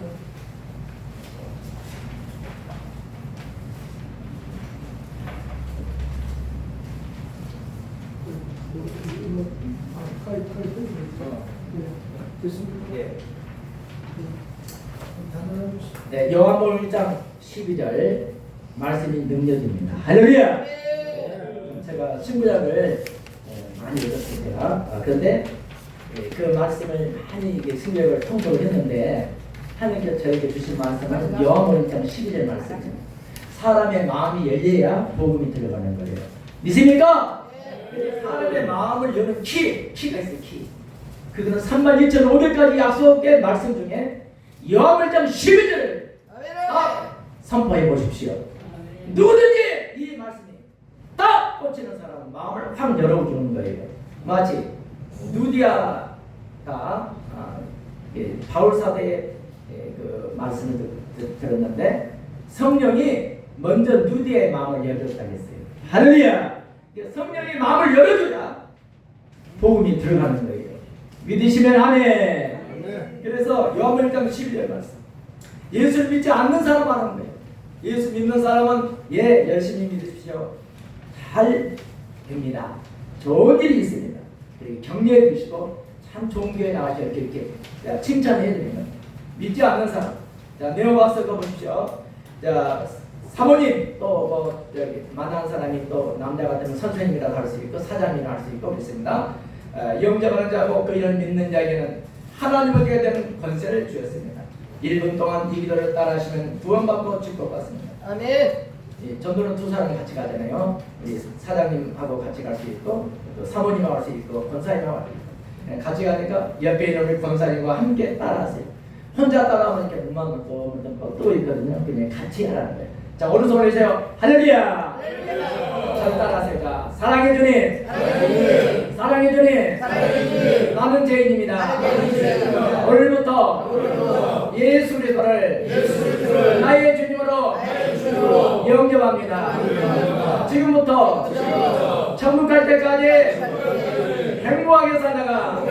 네, 요한복음 1장 12절 말씀이 능력입니다. 할렐루야! 제가 신구약을 많이 읽었습니다. 그런데 그 말씀을 많이 이게 신구약을 통독을 했는데 하나님께서 저에게 주신 말씀은 요한복음 1장 12절 말씀입니다. 사람의 마음이 열려야 복음이 들어가는 거예요. 믿습니까? 사람의 마음을 여는 키가 있어요. 키. 그거는 32,500가지 약속된 말씀 중에 요한복음 1장 12절을 선포해 보십시오. 누구든지 이 말씀이 딱 꽂히는 사람은 마음을 확 열어주는 거예요. 마치 누디아가 바울 사도의 그 말씀을 들었는데 성령이 먼저 누디아의 마음을 열어줬다고 했어요. 할렐루야! 성령이 마음을 열어줘야 복음이 들어가는 거예요. 믿으시면 아멘. 그래서 요한복음 1장 12절 말씀. 예수를 믿지 않는 사람 하는 거예요. 예수 믿는 사람은 열심히 믿으십시오. 잘 됩니다. 좋은 일이 있습니다. 격려해 주시고 참 좋은 교회 나가셔 이렇게 칭찬해 드립니다. 믿지 않는 사람. 자, 네오박스 거 보십시오. 자, 사모님 또 여기 만난 사람이 또 남자 같으면 선생님이라고 할 수 있고 사장이라고 할 수 있고 그렇습니다. 영접하는 자고 그 이를 믿는 자에게는 하나님을 얻게 되는 권세를 주었습니다. 1분 동안 이 기도를 따라하시면 구원받고 축복받습니다. 아멘. 전도는 두 사람이 같이 가잖아요. 우리 사장님하고 같이 갈 수 있고 또 사모님하고 갈 수 있고 권사님하고 갈 수 있고 같이 가니까 옆에 있는 우리 권사님과 함께 따라하세요. 혼자 따라오면 이렇게 눈만 또 있거든요. 그냥 같이 하라는 거예요. 자, 오른손 올리세요. 할렐루야. 잘 따라하세요. 자, 사랑해 주님. 사랑해 주님. 나는 죄인입니다. 오늘부터 예수 그리스도를 나의 주님으로 영접합니다. 지금부터 천국 갈 때까지 행복하게 살다가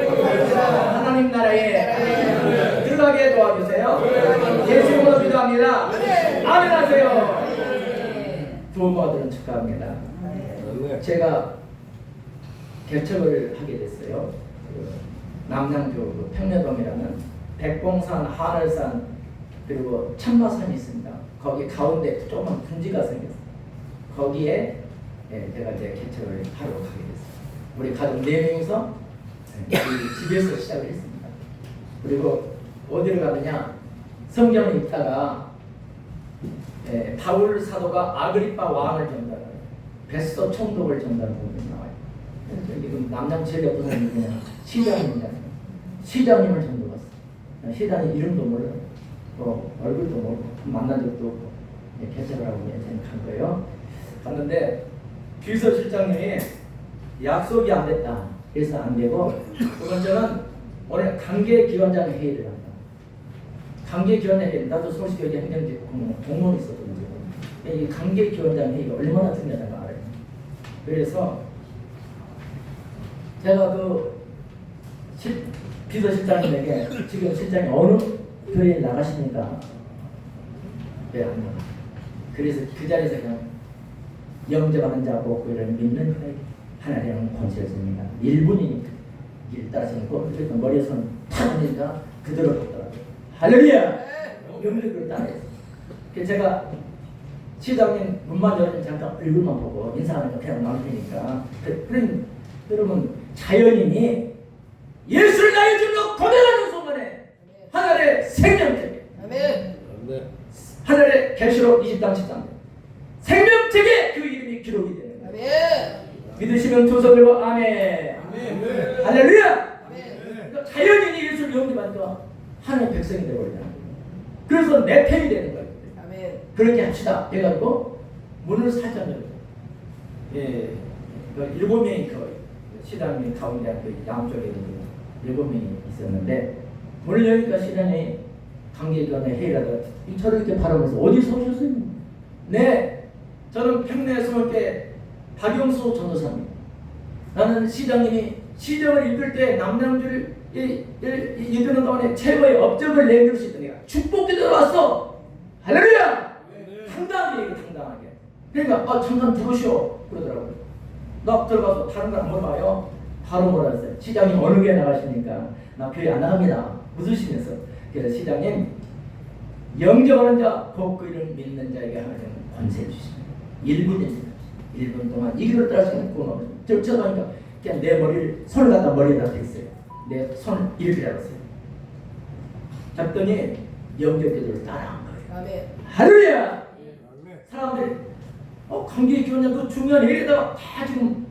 하나님 나라에 들어가게 도와주세요. 예수님으로 기도합니다. 아멘 하세요. 부모들은 축하합니다. 제가 개척을 하게 됐어요. 남양주 평내동이라는 백봉산, 하늘산 그리고 참마산이 있습니다. 거기 가운데 조그만 분지가 생겼어요. 거기에 제가 이제 개척을 하러 가게 됐어요. 우리 가족 4명이서 집에서 시작을 했습니다. 그리고 어디를 가느냐? 성경을 읽다가 바울 사도가 아그리파 왕을 전달해요. 베스도 총독을 전달하고 나와요. 지금 남양 제일 부사님이 그냥 시장님이잖아요. 시장님을 전도했어요. 시장님 이름도 모르고 얼굴도 모르고 만난 적도 없고 개척을 하고 그냥 간 거예요. 갔는데 비서실장님이 약속이 안 됐다. 그래서 안 되고 두 번째는 오늘 관계기관장 회의를 한다. 관계기관장 회의, 나도 서울시교회 행정직 공무원이 있었거든요. 이 관계기관장 회의가 얼마나 중요한지 알아요. 그래서 제가 그 비서실장님에게 지금 실장이 어느 교회에 나가시니까 왜 안 나가? 그래서 그 자리에서 그냥 영접하는 자고 그를 믿는 하나님은 권세를 줍니다. 1분이니까 일 따라서는 그러니까 머리에서는 탁 하니까 그대로 갔더라고요. 할렐루야! 영접을 따라했어요. 그래서 제가 시장님 문만 열면 잠깐 얼굴만 보고 인사하니까 그냥 남편이니까 그러면 자연인이 예수를 나의 주로 고백하는 순간에 하늘의 생명체 하늘의 계시록 20장 13절 생명책에 그 이름이 기록이 되는 거예요. 아멘. 믿으시면 두 손 들고 아멘. 아멘. 할렐루야. 아멘. 그러니까 자연인이 예수를 영접하니까 하나님의 백성이 되어버리잖아요. 그래서 내 편이 되는 거예요. 아멘. 그렇게 합시다 해가지고 문을 살짝 열어요. 예, 그 7명이 그 시장님 가운데 그 양쪽에 7명이 있었는데 문을 여니까 시장이 관계기관에 회의를 하다가 저를 이렇게 바라보면서 어디서 오셨어요? 네, 저는 평내에서께 박영수 전도사입니다. 나는 시장님이 시정을 이끌 때 남양주를 이끄는 동안에 최고의 업적을 내밀 수 있던 내가 축복기도로 왔어. 할렐루야! 당당하게 얘기해, 당당하게. 그러니까 잠깐 들으시오 그러더라고요. 나 들어가서 다른 걸 안 물어봐요. 바로 뭐라 했어요. 시장님 어느 게 나가십니까? 나 교회 안 나갑니다. 웃으시면서. 그래서 시장님 영접하는 자, 곧 그 이름 믿는 자에게 하나님 권세를 주십니다. 1분입니다. 1분 동안 이 길을 따라서는 구원 적절하니까 그냥 내 머리를 손을 갖다 머리에다 댔어요. 내 손을 이렇게 잡았어요. 잡더니 영접기도를 따라한 거예요. 아멘. 할렐루야! 사람들이 관계 교원장 그 중요한 일에다가 다 지금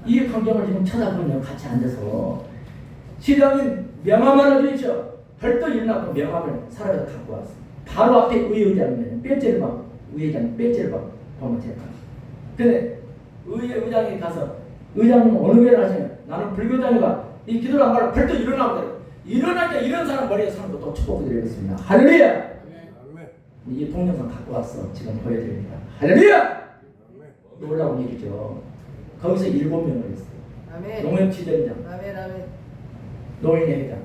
이 광경을 지금 쳐다보면 같이 앉아서 시장님 명함 하나 주십시오. 벌떡 일어나고 명함을 사람에다 갖고 왔어. 바로 앞에 의회장이면 배지를 막 의회장 배지를 막 보면 제가. 근데 의장에 가서 의장님은 어느 교회를 하시냐? 나는 불교장이가 이 기도를 안 받아 벌떡 일어나고 일어나니까 이런 사람 머리에 사는 것도 축복을 드리겠습니다. 할렐루야! 이 동영상 갖고 왔어. 지금 보여드립니다. 할렐루야! 놀라운 일이죠. 거기서 7명을 했어요. 아멘. 농협지점장, 아멘. 아멘. 노인회장,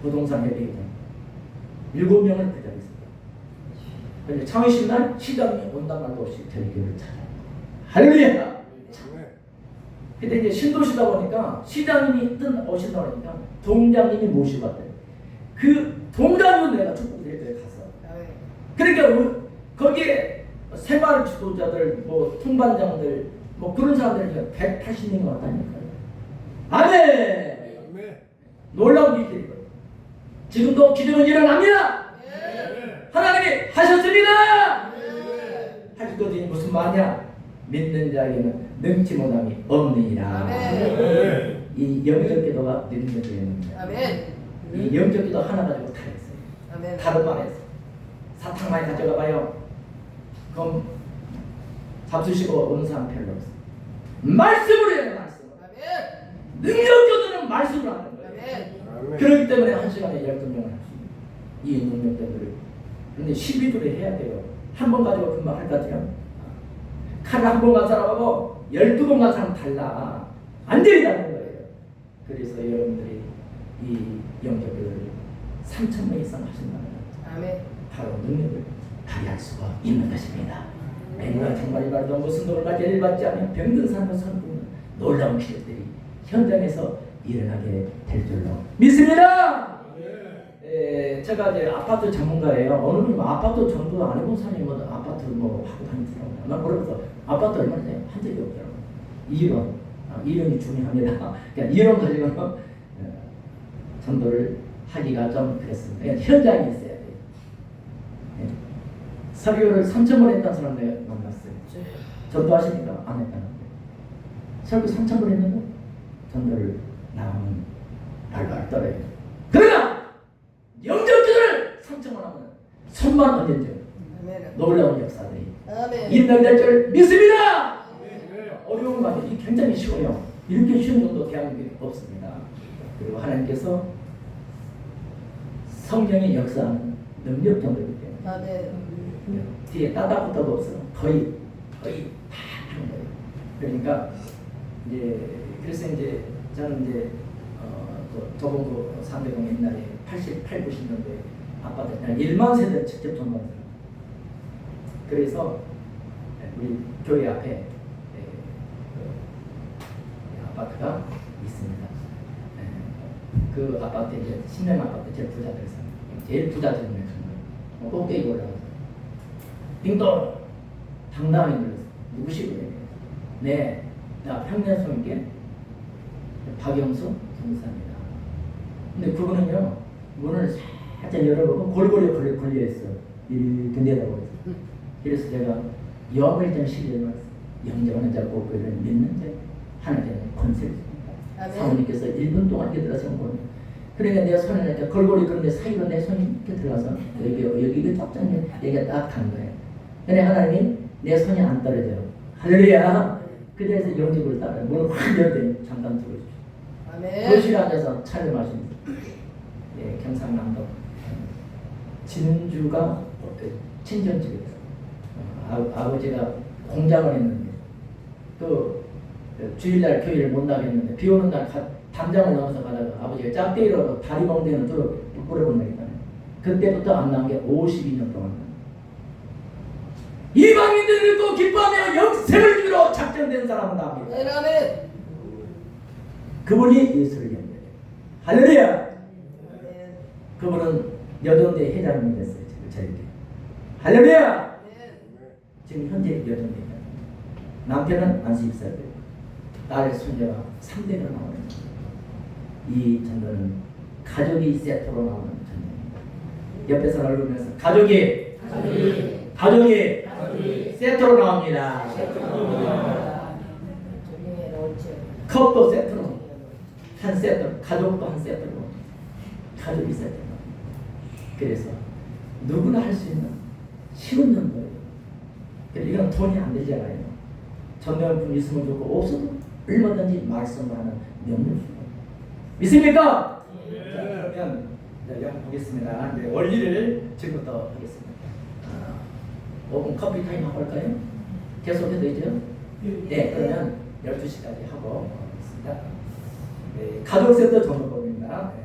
부동산 협의회장 7명을 그 자리에 있습니다. 근데 창의신 날 시장이 온단 말도 없이 저희 교회를 찾아요. 할렐루야! 근데 이제 신도시다 보니까 시장님이 오신다 보니까 동장님이 모시고 왔대요. 그 동장님은 내가 축복을 해줘요. 가서. 아멘. 그러니까 거기에 새마을 지도자들, 뭐 통반장들, 뭐 그런 사람들이 180명이 왔다니까요. 아멘. 놀라운 일들이거든요. 지금도 기적은 일어납니다. 하나님이 하셨습니다. 하셨더니 무슨 말이냐? 믿는 자에게는 능치 못함이 없느니라. 아멘. 이 영적 기도가 믿는 자에게는 아멘. 이 영적 기도 하나 가지고 다 했어요. 아멘. 다른 말에서 사탕 많이 가져가 봐요. 그럼 잡수시고 오는 사람 별로 없어요. 말씀으로 해요. 말씀으로. 아멘. 능력 기도는 말씀으로 하는 거예요. 아멘. 그렇기 때문에 한 시간에 12명을 할 수 있어요. 이 능력자들을. 근데 12주를 해야 돼요. 한 번 가지고 금방 할 것 같아요. 칼을 한 번 간 사람하고 12번 간 사람 달라. 안 되다는 거예요. 그래서 여러분들이 이 영접을 3,000명 이상 하신다면 아멘. 바로 능력을 발휘할 수가 있는 것입니다. 내가 정말 말도 무슨 돈을 가지 일 받지 않으면 병든 사람을 선보이는 놀라운 기적들이 현장에서 일어나게 될 줄로 믿습니다. 제가 이제 아파트 전문가예요. 어느 분이 아파트 전부 안 해본 사람이 뭐 아파트 뭐 하고 다니더라고요. 난 그러면서 아파트 얼마나 돼요? 한 적이 없더라고요. 이론, 이론이 중요합니다. 그러니까 이론 가지고 전도를 하기가 좀 그랬습니다. 현장에 있어야 돼요. 설교를 3,000번 했다는 사람 내가 만났어요. 전도하십니까? 안 했다는데. 설교 3,000번 했는데 전도를 나오는 발발 떨어요. 그러나 영접 기도를 3,000번 하면 손만 얹은 적 아멘. 놀라운 역사들이 아멘. 일어나게 될 줄 믿습니다. 어려운 거 아니에요. 이 굉장히 쉬워요. 이렇게 쉬운 정도 대한민국에 없습니다. 그리고 하나님께서 성령의 역사하는 능력 정도이기 때문에 아멘. 뒤에 따다붙어도 없어요. 거의 다 하는 거예요. 그러니까 이제 그래서 이제 저는 이제 도봉구 상대동 옛날에 88, 90년도에 아파트 1만 세대를 직접 전망했어요. 그래서 우리 교회 앞에 아파트가 있습니다. 그 아파트 이제 신명 아파트 제일 부자들 제일 부자들 중에 한 거예요. 꼭대기 올라가서 빙동 당당히 눌렀어요. 누구시고요? 네, 나 평년성에게 박영수 전사입니다. 근데 그분은요 문을 살짝 열어보고 골고루 걸려있어요. 이렇게 내다보고 있어요. 그래서 제가 영을 실현을 영접하는 자 고교를 믿는 자 하나님의 권세를 줍니다. 아멘. 사모님께서 1분 동안 이렇게 들어서 보면 그러니까 내 손에 이렇게 걸고리 그런데 사이로 내 손이 이렇게 들어가서 여기 쫙쫙 여기가 딱 가는 거예요. 근데 하나님이 내 손이 안 떨어져요. 할렐루야. 그래서 영접을 따라요. 문을 확 열어요. 잠깐 들어주죠. 아멘. 거실에 앉아서 촬영하십니다. 예, 경상남도 진주가 친정집에서 아버지가 공장을 했는데 그 주일날 교회를 못 나겠는데 비 오는 날 담장을 넘어서 가다가 아버지가 짝대기로 다리 멍대는 뚫어 뿌려본다니까요. 그때부터 안 나온 게 52년 동안. 이방인들을 또 기뻐하며 영생을 주기로 작정된 사람은 나옵니다. 아멘. 아멘. 그분이 예수를 연결해요. 할렐루야. 아멘. 그분은 여전대 회장님이 됐어요. 지금 저에게. 할렐루야. 아멘. 지금 현재 여전대입니다. 남편은 안수입사고요. 딸 손자가 3대가 나오는 이 전도는 가족이 세트로 나오는 전도입니다. 옆에 사람을 보면서 가족이 세트로 나옵니다. 컵도 세트로, 한 세트, 가족도 한 세트로, 가족이 세트로. 그래서 누구나 할 수 있는 쉬운 전도예요. 이건 돈이 안 들잖아요. 전도용품 있으면 좋고 없어도 얼마든지 말씀을 하는 명령. 믿습니까? 자, 그러면 영상 보겠습니다. 이제 원리를 지금부터 하겠습니다. 5분 커피 타임 하고 할까요? 계속해도 되죠? 네, 그러면 12시까지 하고 있습니다. 네, 가족 세트 전도법입니다. 네.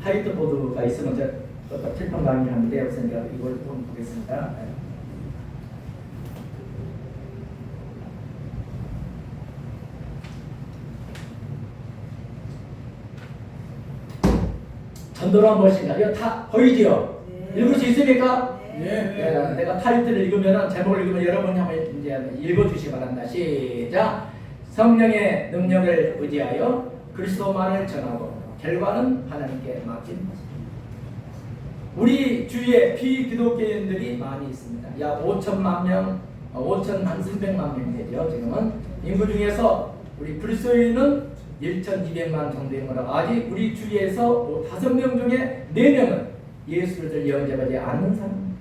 화이트보드가 있으면 제가 필통 강의를 하는데 우선 제가 이걸 좀 보겠습니다. 네. 전도로 한 번씩 이거 다 보이지요? 네. 읽을 수 있습니까? 네. 내가 타이틀을 읽으면 제목을 읽으면 여러분이 한번 이제 읽어주시기 바랍니다. 시작. 성령의 능력을 의지하여 그리스도만을 전하고 결과는 하나님께 맡긴 것입니다. 우리 주위에 비기독교인들이 많이 있습니다. 약 5천만 명, 5,300만 명이 되죠. 지금은 인구 중에서 우리 그리스도인은 1,200만 정도 되는 거라고. 아직 우리 주위에서 5명 중에 4명은 예수를 영접하지 않는 사람.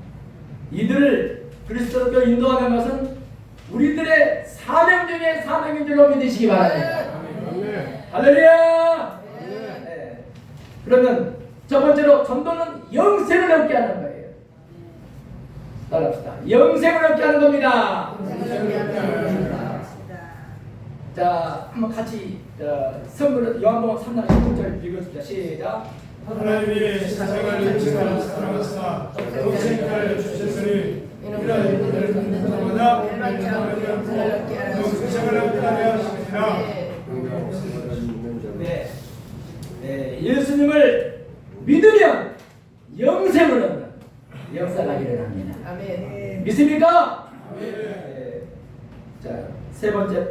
이들을 그리스도로 인도하는 것은 우리들의 사명 중에 사명인 줄로 믿으시기 바랍니다. 할렐루야. 네. 그러면 첫 번째로 전도는 영생을 얻게 하는 거예요. 따라합시다. 영생을 얻게 하는 겁니다. 자, 한번 같이 선물을 요한복음 3장 16절 읽어줍시다. 시작. 하나님이 세상을 이처럼 사랑하사 독생자를 주셨으니 이런 이들을 믿는 자마다 영생을 얻게 하려 하시니라. 네, 예수님을 믿으면 영생을 얻는 역사가 일어납니다. 아멘. 믿습니까? 네. 자,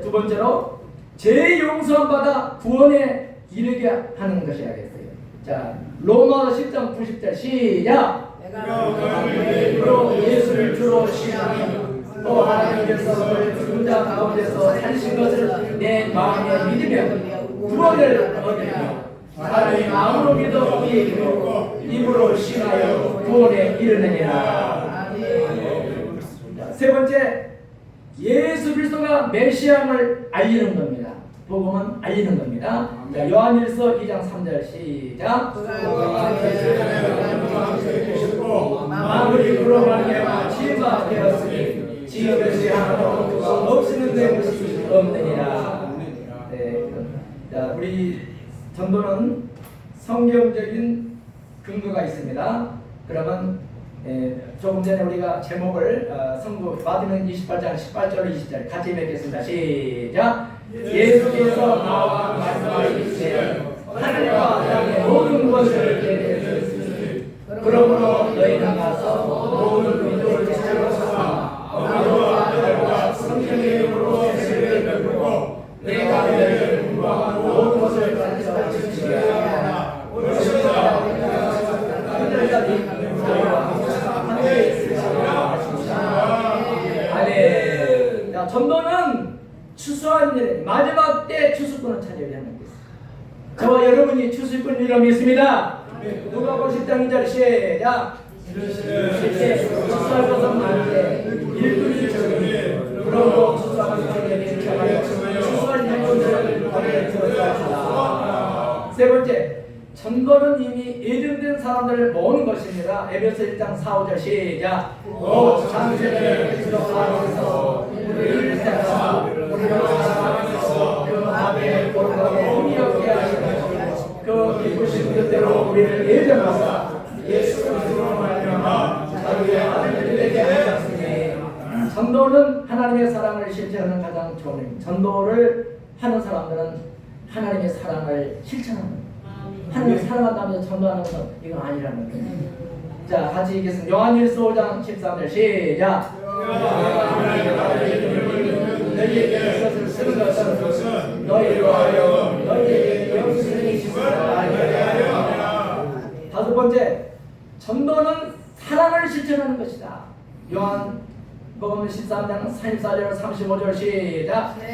두 번째로 죄 용서함 받아 구원에 이르게 하는 것이라겠어요. 자, 로마 10장 90절 시작. 내가 믿음으로 예수를 주로 신하며 또 하나님께서 그를 죽은 자 가운데서 살리신 것을 내 마음에 믿으면 구원을 얻으며 사람이 마음으로 믿어 이기고 입으로 신하여 구원에 이르느니라. 자, 세 번째, 예수 그리스도가 메시아임을 알리는 겁니다. 복음은 알리는 겁니다. 자, 요한일서 2장 3절 시작. 마무리 그로 말미암아 지혜가 되었으니 지혜 것이 하나도 그가 없이는 된 것이 없느니라. 네, 자, 우리 전도는 성경적인 근거가 있습니다. 그러면 조금 전에 우리가 제목을 성부 마태복음 28장 18절 20절 같이 읽겠습니다. 시작. 예수께서 나와 말씀하시기를 하늘과 땅의 모든 것을 내게 주시니 그러므로 너희는 가서 모든 민족을 찾아서 아버지와 아들과 성령의 이름으로 세례를 베푸고 내가 너희를 공부하는 전도는 추수한 일, 마지막 때 추수꾼을 차지하는 것입니다. 저와 여러분이 추수꾼 이름 믿습니다. 누가복음 10장 2절 시작. 실제 추수할 것은 많은데 일꾼이 적으니 그러므로 추수하는 자에게 청하여 추수할 일꾼들을 보내주었다 하라. 세 번째, 전도는 이미 예정된 사람들을 모으는 것입니다. 에베소 1장 4, 5절 시작. 창세전에 그리스도께서 우리를 택하사 우리로 사랑하셔서 그 앞에 거룩하게 힘있게 하시고 그 기쁘신 뜻대로 우리를 예정하사 예수 그리스도로 말미암아 자기의 아들들이 되게 하셨으니. 전도는 하나님의 사랑을 실천하는 가장 좋은 힘. 전도를 하는 사람들은 하나님의 사랑을 실천하는 거예요. 하나님을 사랑한다면서 전도하는 것은 이건 아니라는 거예요. 자, 같이 읽겠습니다. 요한일서 5장 13절 시작. 너희에게 이것을 쓰는 것은 너희로 하여금 너희에게 영생이 있으라 하리라. 다섯 번째, 전도는 사랑을 실천하는 것이다. 요한복음 13장 34절 35절 시작. 새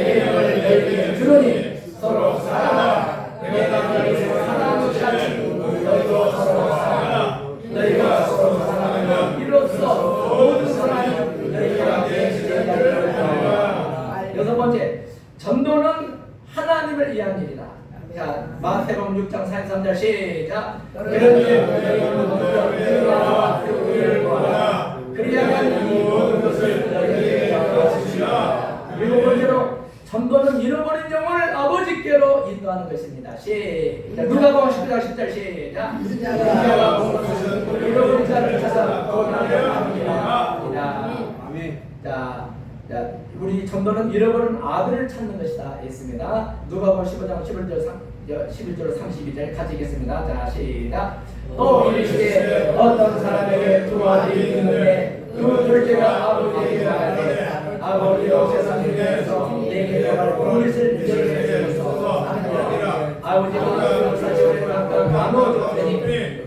계명을 너희에게 주노니 서로 사랑하라. 내가 너희에게 사랑을 가르치고 너희도 서로 사랑하라. 너희가 서로 사랑하면 이로써 모든 사람이 너희가 내 지혜가. 여섯 번째, 전도는 하나님을 위한 일이다. 자, 마태복음 6장 43절 시작. 그런데 너희는 먼저 그와 그 의를 구하라. 그리하면 이 모든 것을 너희에게 주시리라. 일곱 번째로, 전도는 잃어버린 영혼을 아버지께로 인도하는 것입니다. 시작. 누가복음 19장 10절 시작. 인자가 온 것은 잃어버린 자를 찾아 구원하려 함이라. 자, 우리 전도는 잃어버린 아들을 찾는 것이다 했습니다. 누가복음 15장 11절 32절 같이 읽겠습니다. 자, 시작. 또 이르시되 어떤 사람에게 두 아들이 있는데 그 둘째가 아버지에게 말하되 아버지여 세상에서 내게 정할 공깃을 주시옵소서 하느니라. 아버지가 사실을 각각 나누어 줬더니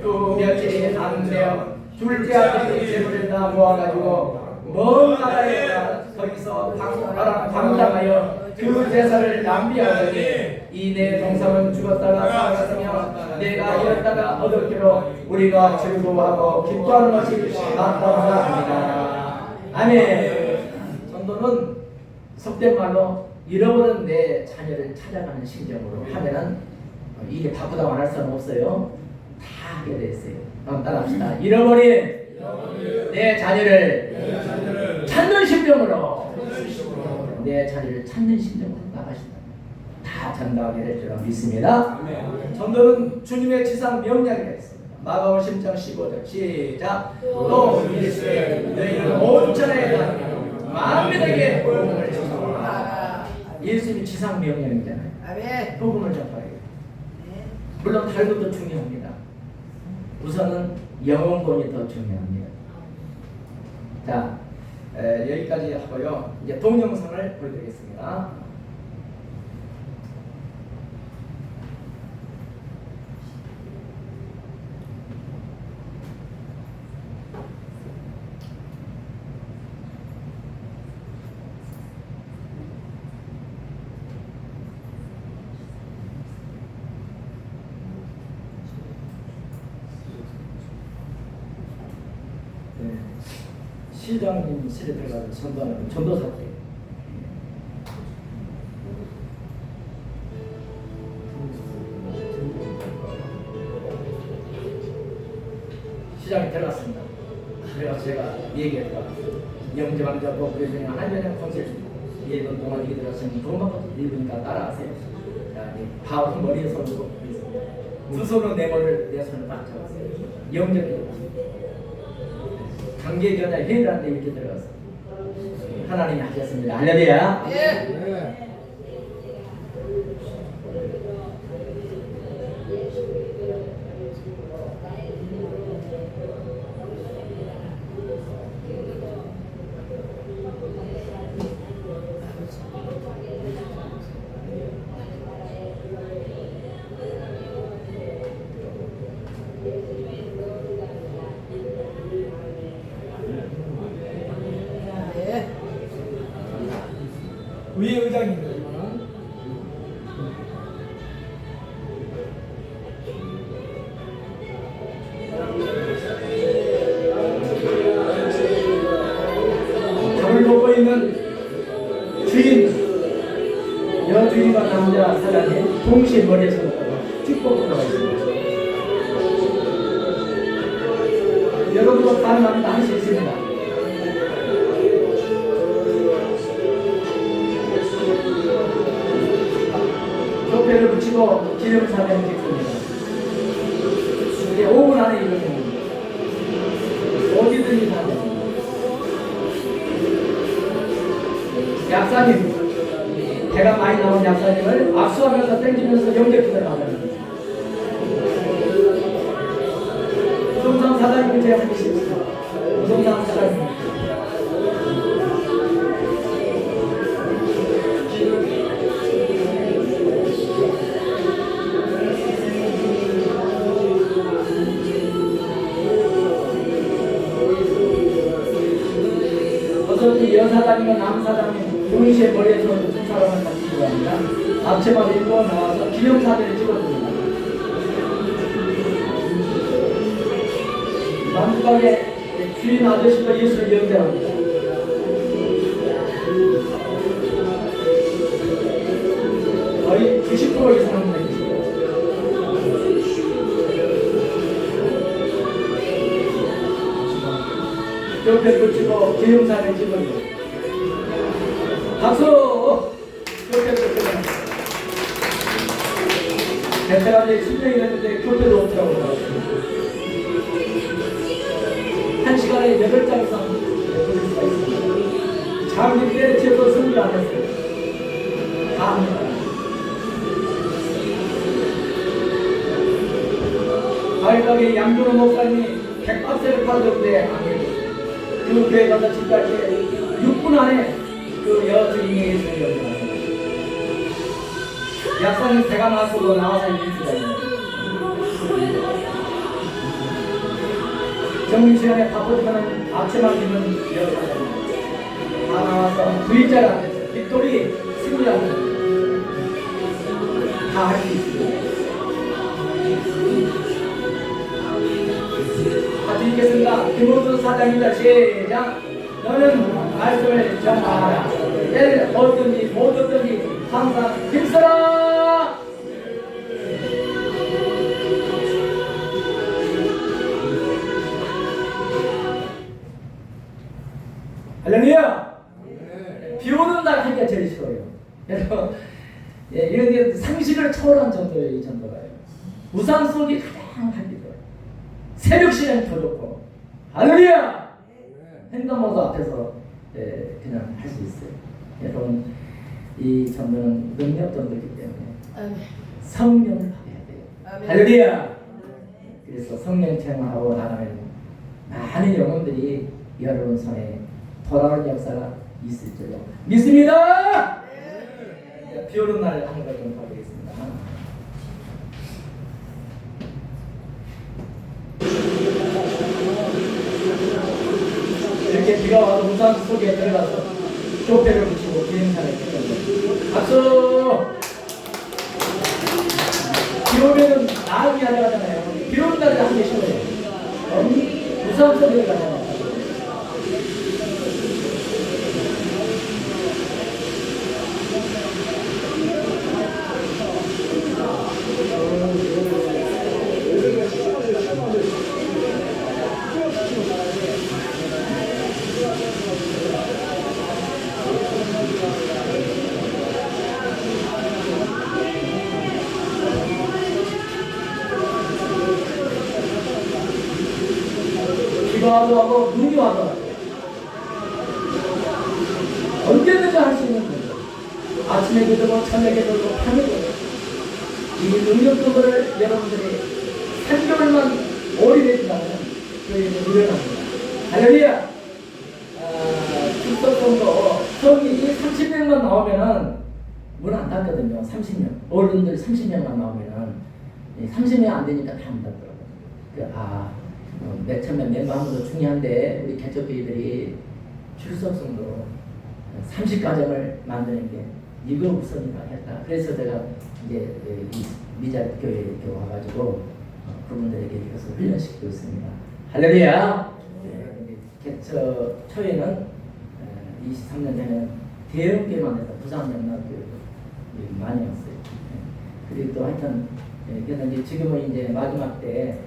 그 며칠이 안 되어 둘째 아들이 재물을 다 모아가지고 먼 나라에 가 거기서 방탕하여 그 제사를 낭비하더니 이 내 동생은 죽었다가 살아갔으며 내가 잃었다가 얻었기로 우리가 즐거워하고 기뻐하는 것이 마땅하다 합니다. 아멘. 전도는 속된 말로 잃어버린 내 자녀를 찾아가는 심정으로 하면은 이게 바꾸다 말할 수는 없어요. 다 하게 돼 있어요. 한번 따라합시다. 잃어버린 내 자녀를 찾는 심정으로 내 자녀를 찾는 심정으로 나가신다. 다 전도하게 될 줄 믿습니다. 전도는 주님의 지상 명령이 있습니다. 마가복음 10장 15절 시작. 또 이르시되 너희는 온 천하에 다니며 만민에게 복음을 전하라. 예수님이 지상 명령이잖아요. 아멘. 복음을 전하라. 물론 다른 것도 중요합니다. 우선은 영혼권이 더 중요합니다. 자, 여기까지 하고요. 이제 동영상을 보여드리겠습니다. 시장님실에 들어가서 전도하는 전도사님. 시장에 들어갔습니다. 그래서 제가 얘기해 들어갔어요. 영재왕자고 그중에 한전의 컨셉 1분 동안 얘기 들었으니 그것만 1분이니까 따라하세요. 자, 바로 머리에 손을 놓고 두 손으로 내 손을 딱 잡았어요. 영접이 관계견자 회의라는 데 이렇게 들어가서 하나님이 하셨습니다. 할렐루야. 예. 합니다. 할 수 있습니다. 교패를 붙이고 기념사진을 찍습니다. 이게 5분 안에 이루어집니다. 어디든지 다 됩니다. 약사님, 배가 많이 나온 약사님을 악수하면서 땡기면서 영접기를 받아요. 우동상 사장님을 제안하기 싫습니다. 우동상 사장님. 어서 그 여사장님과 남사장님 동시에 머리에 서는 두 사람을 같이 들어갑니다. 앞치마를 입고 나와서 기념사진을 찍어줍니다. 만두가게 주인 아저씨가 예수를 연대합니다. 거의 90% 이상은 되겠습니다. 옆에 붙이고 기념사진을 찍어줍니다. 박수! 옆에 붙이고 베테랑이 10년이 됐는데 교태도 없더라고요. 한 시간에 8장 이상 돌릴 수가 있습니다. 장기 때 제도 승리 안 했어요. 다 합니다. 과일가게 양준호 목사님이 100박스를 팔았는데 안 해요. 그 교회 가서 집갈 때 6분 안에 그 여주인이 예수를 연결합니다. 약사님 배가 나서도 나와서 일주일이에요. 정시간에 바쁘지만 아침만 입은 여자입니다. 다 나와서 V자를 안 했어요. 빅토리 승리합니다. 다 할 수 있습니다. 같이 읽겠습니다. 김호준 사장입니다. 시작. 너는 말씀을 전하라. 때를 얻든지 못 얻든지 항상 힘써라. 할렐루야. 비 오는 날 하기가 제일 싫어요. 그래서 이런 게 상식을 초월한 전도예요. 이 전도가요. 우산 속이 가장 하기 좋아요. 새벽 시간이 더 좋고. 할렐루야. 횡단보도 앞에서 그냥 할 수 있어요. 여러분 이 전도는 능력 전도이기 때문에 성령을 받아야 돼요. 할렐루야. 그래서 성령 체험하고 나가면 많은 영혼들이 여러분 손에 돌아오는 역사가 있을 줄로 믿습니다. 비 오는 날 하는 걸 좀 봐보겠습니다. 이렇게 비가 와서 우산 속에 들어가서 쇼패를 붙이고 기행사를 찍는 박수! 비 오면은 나음이 하려가잖아요. 비 오는 날에 하기 쉬워요. 우산 속에 들어가잖아요. 비가 와도 하고 눈이 와도 하고 언제든지 할 수 있는 거예요. 아침에도 되고 저녁에도 되고 밤에도 되고 이 능력도를 여러분들이 3개월만 오래되지만 저희는 일어납니다. 할렐루야. 출석성도 성인이 30명만 나오면은 문 안 닫거든요. 30명 어른들 30명만 나오면은 30명 안 되니까 다 안 닫더라고요. 몇천 명 멤버 한 번도 중요한데 우리 개척교회들이 출석성도 30가정을 만드는 게 이거 우선이다 했다. 그래서 제가 이제 이 미자교회에 이렇게 와가지고 그분들에게 이것을 훈련시키고 있습니다. 할렐루야. 개척 초에는 23년 전에 대형교회만 해서 부산 영락교회도 많이 왔어요. 그리고 또 하여튼 그래서 이제 지금은 이제 마지막 때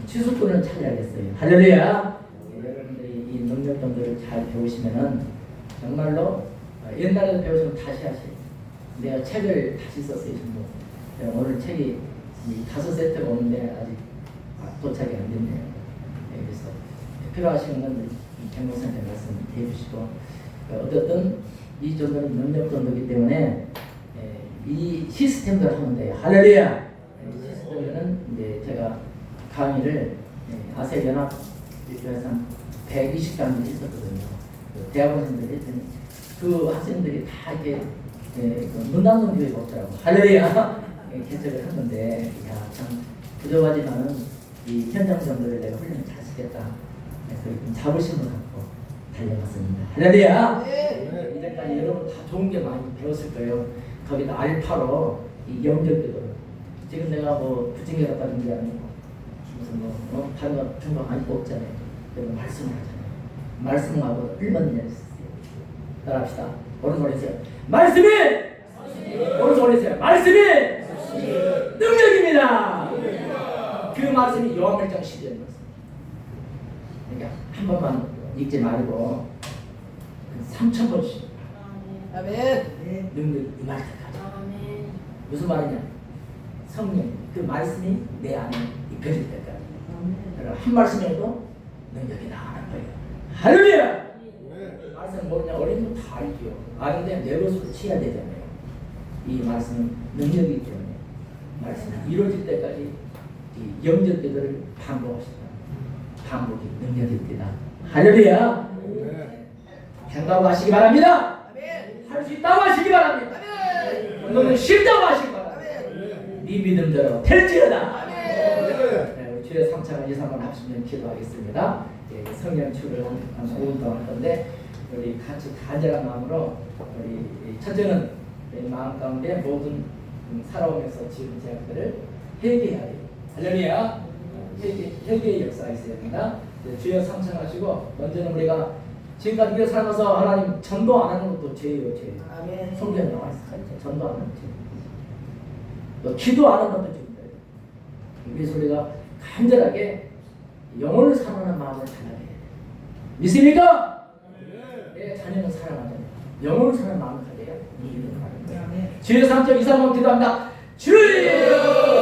취수꾼을 찾아야겠어요. 할렐루야. 잘 배우시면은 정말로 옛날에 배우시면 다시 하세요. 내가 책을 다시 썼어요. 전부. 오늘 책이 5세트가 오는데 아직 도착이 안 됐네요. 그래서 필요하신 건 백목사님께 말씀해 주시고, 어쨌든 이 정도는 능력 정도이기 때문에 이 시스템대로 하면 돼요. 할렐루야! 이 시스템은 이제 제가 강의를 아세연합 교회에서 120강을 했었거든요. 대학원생들이 했더니 그 학생들이 다 이렇게 문담동 교회가 없더라고. 할렐루야! 개척을 했는데, 야, 참 부족하지만은 이 현장 정도를 내가 훈련을 잘 시켰다. 그래서 자부심을 갖고 달려갔습니다. 할렐루야! 이제까지 여러분 다 좋은 게 많이 배웠을 거예요. 거기다 알파로 이 영적기도 지금 내가 뭐 부침개 받은 게 아니고 무슨 다른 거 중간 많이 뽑잖아요. 여러분 말씀을 하잖아요. 말씀하고 얼마나 있어요. 따라합시다. 오른손 올리세요. 말씀이! 오른손 올리세요. 말씀이! 능력입니다. 그 말씀이 요한일장 12절 말씀. 그러니까 한 번만 읽지 말고 3,000번씩 아멘. 능력이 임할 때까지. 무슨 말이냐? 성령 그 말씀이 내 안에 입혀질 때까지. 그러니까 한 말씀에도 능력이 나가는 거예요. 할렐루야! 말씀 모르냐? 어린 분 다 알죠. 아는데 내 것으로 치야 되잖아요. 이 말씀은 능력이기 때문에 말씀이 이루어질 때까지 이 영적 기도를 반복하시다. 반복이 능력입니다. 할렐루야! 생각하고 하시기 바랍니다. 할 수 있다고 하시기 바랍니다. 너는 쉽다고 하시기 바랍니다. 네 믿음대로 될지어다. 우리 주의 3차가 이상을 합치면 기도하겠습니다. 성령 축을 한 5분 동안 할 건데 우리 같이 간절한 마음으로 우리 첫째는 마음 가운데 모든 살아오면서 지은 죄악들을 회개해야 돼요. 할렐루야! 회개의 역사가 있어야 됩니다. 주여 삼창하시고 먼저는 우리가 지금까지 우리가 살아서 하나님 전도 안 하는 것도 죄예요. 죄. 아멘. 성경에 나와 있어요. 전도 안 하는 죄. 또 기도 안 하는 것도 죄입니다. 그래서 우리가 간절하게 영혼을 사랑하는 마음을 가져야 돼요. 믿습니까? 내 자녀는 사랑하잖아요. 영혼을 사랑하는 마음을 가져야 이 일을 하는 거예요. 주여 3점 이상만 기도합니다. 주여!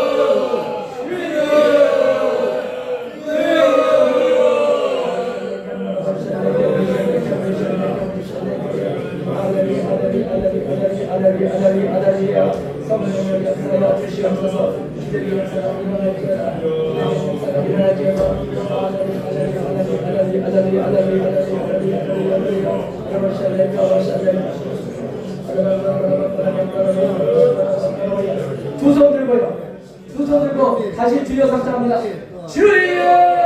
두 손 들고요. 두 손 들고 다시 주여 삼창합니다. 주여!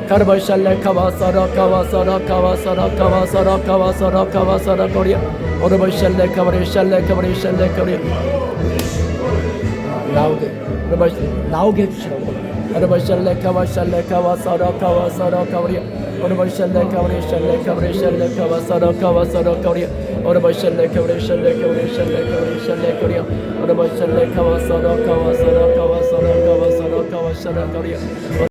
카르바샬레 카바사라 카바사라 카바사라 카바사라 카바사라 카바사라 코리아 오르바샬레 카바리샬레 카바리샬레 코리아 나오게 해주시라고 오르바샬레 카바샬레 카바사라 카바사라 코리아 오르바샬레 카바리샬레 카바리샬레 카바사라 카바사라 코리아 오르바샬레 카바리샬레 카바리샬레 카바리샬레 코리아 오르바샬레 카바사라 카바사라 카바사라 카바사라 카바사라 코리아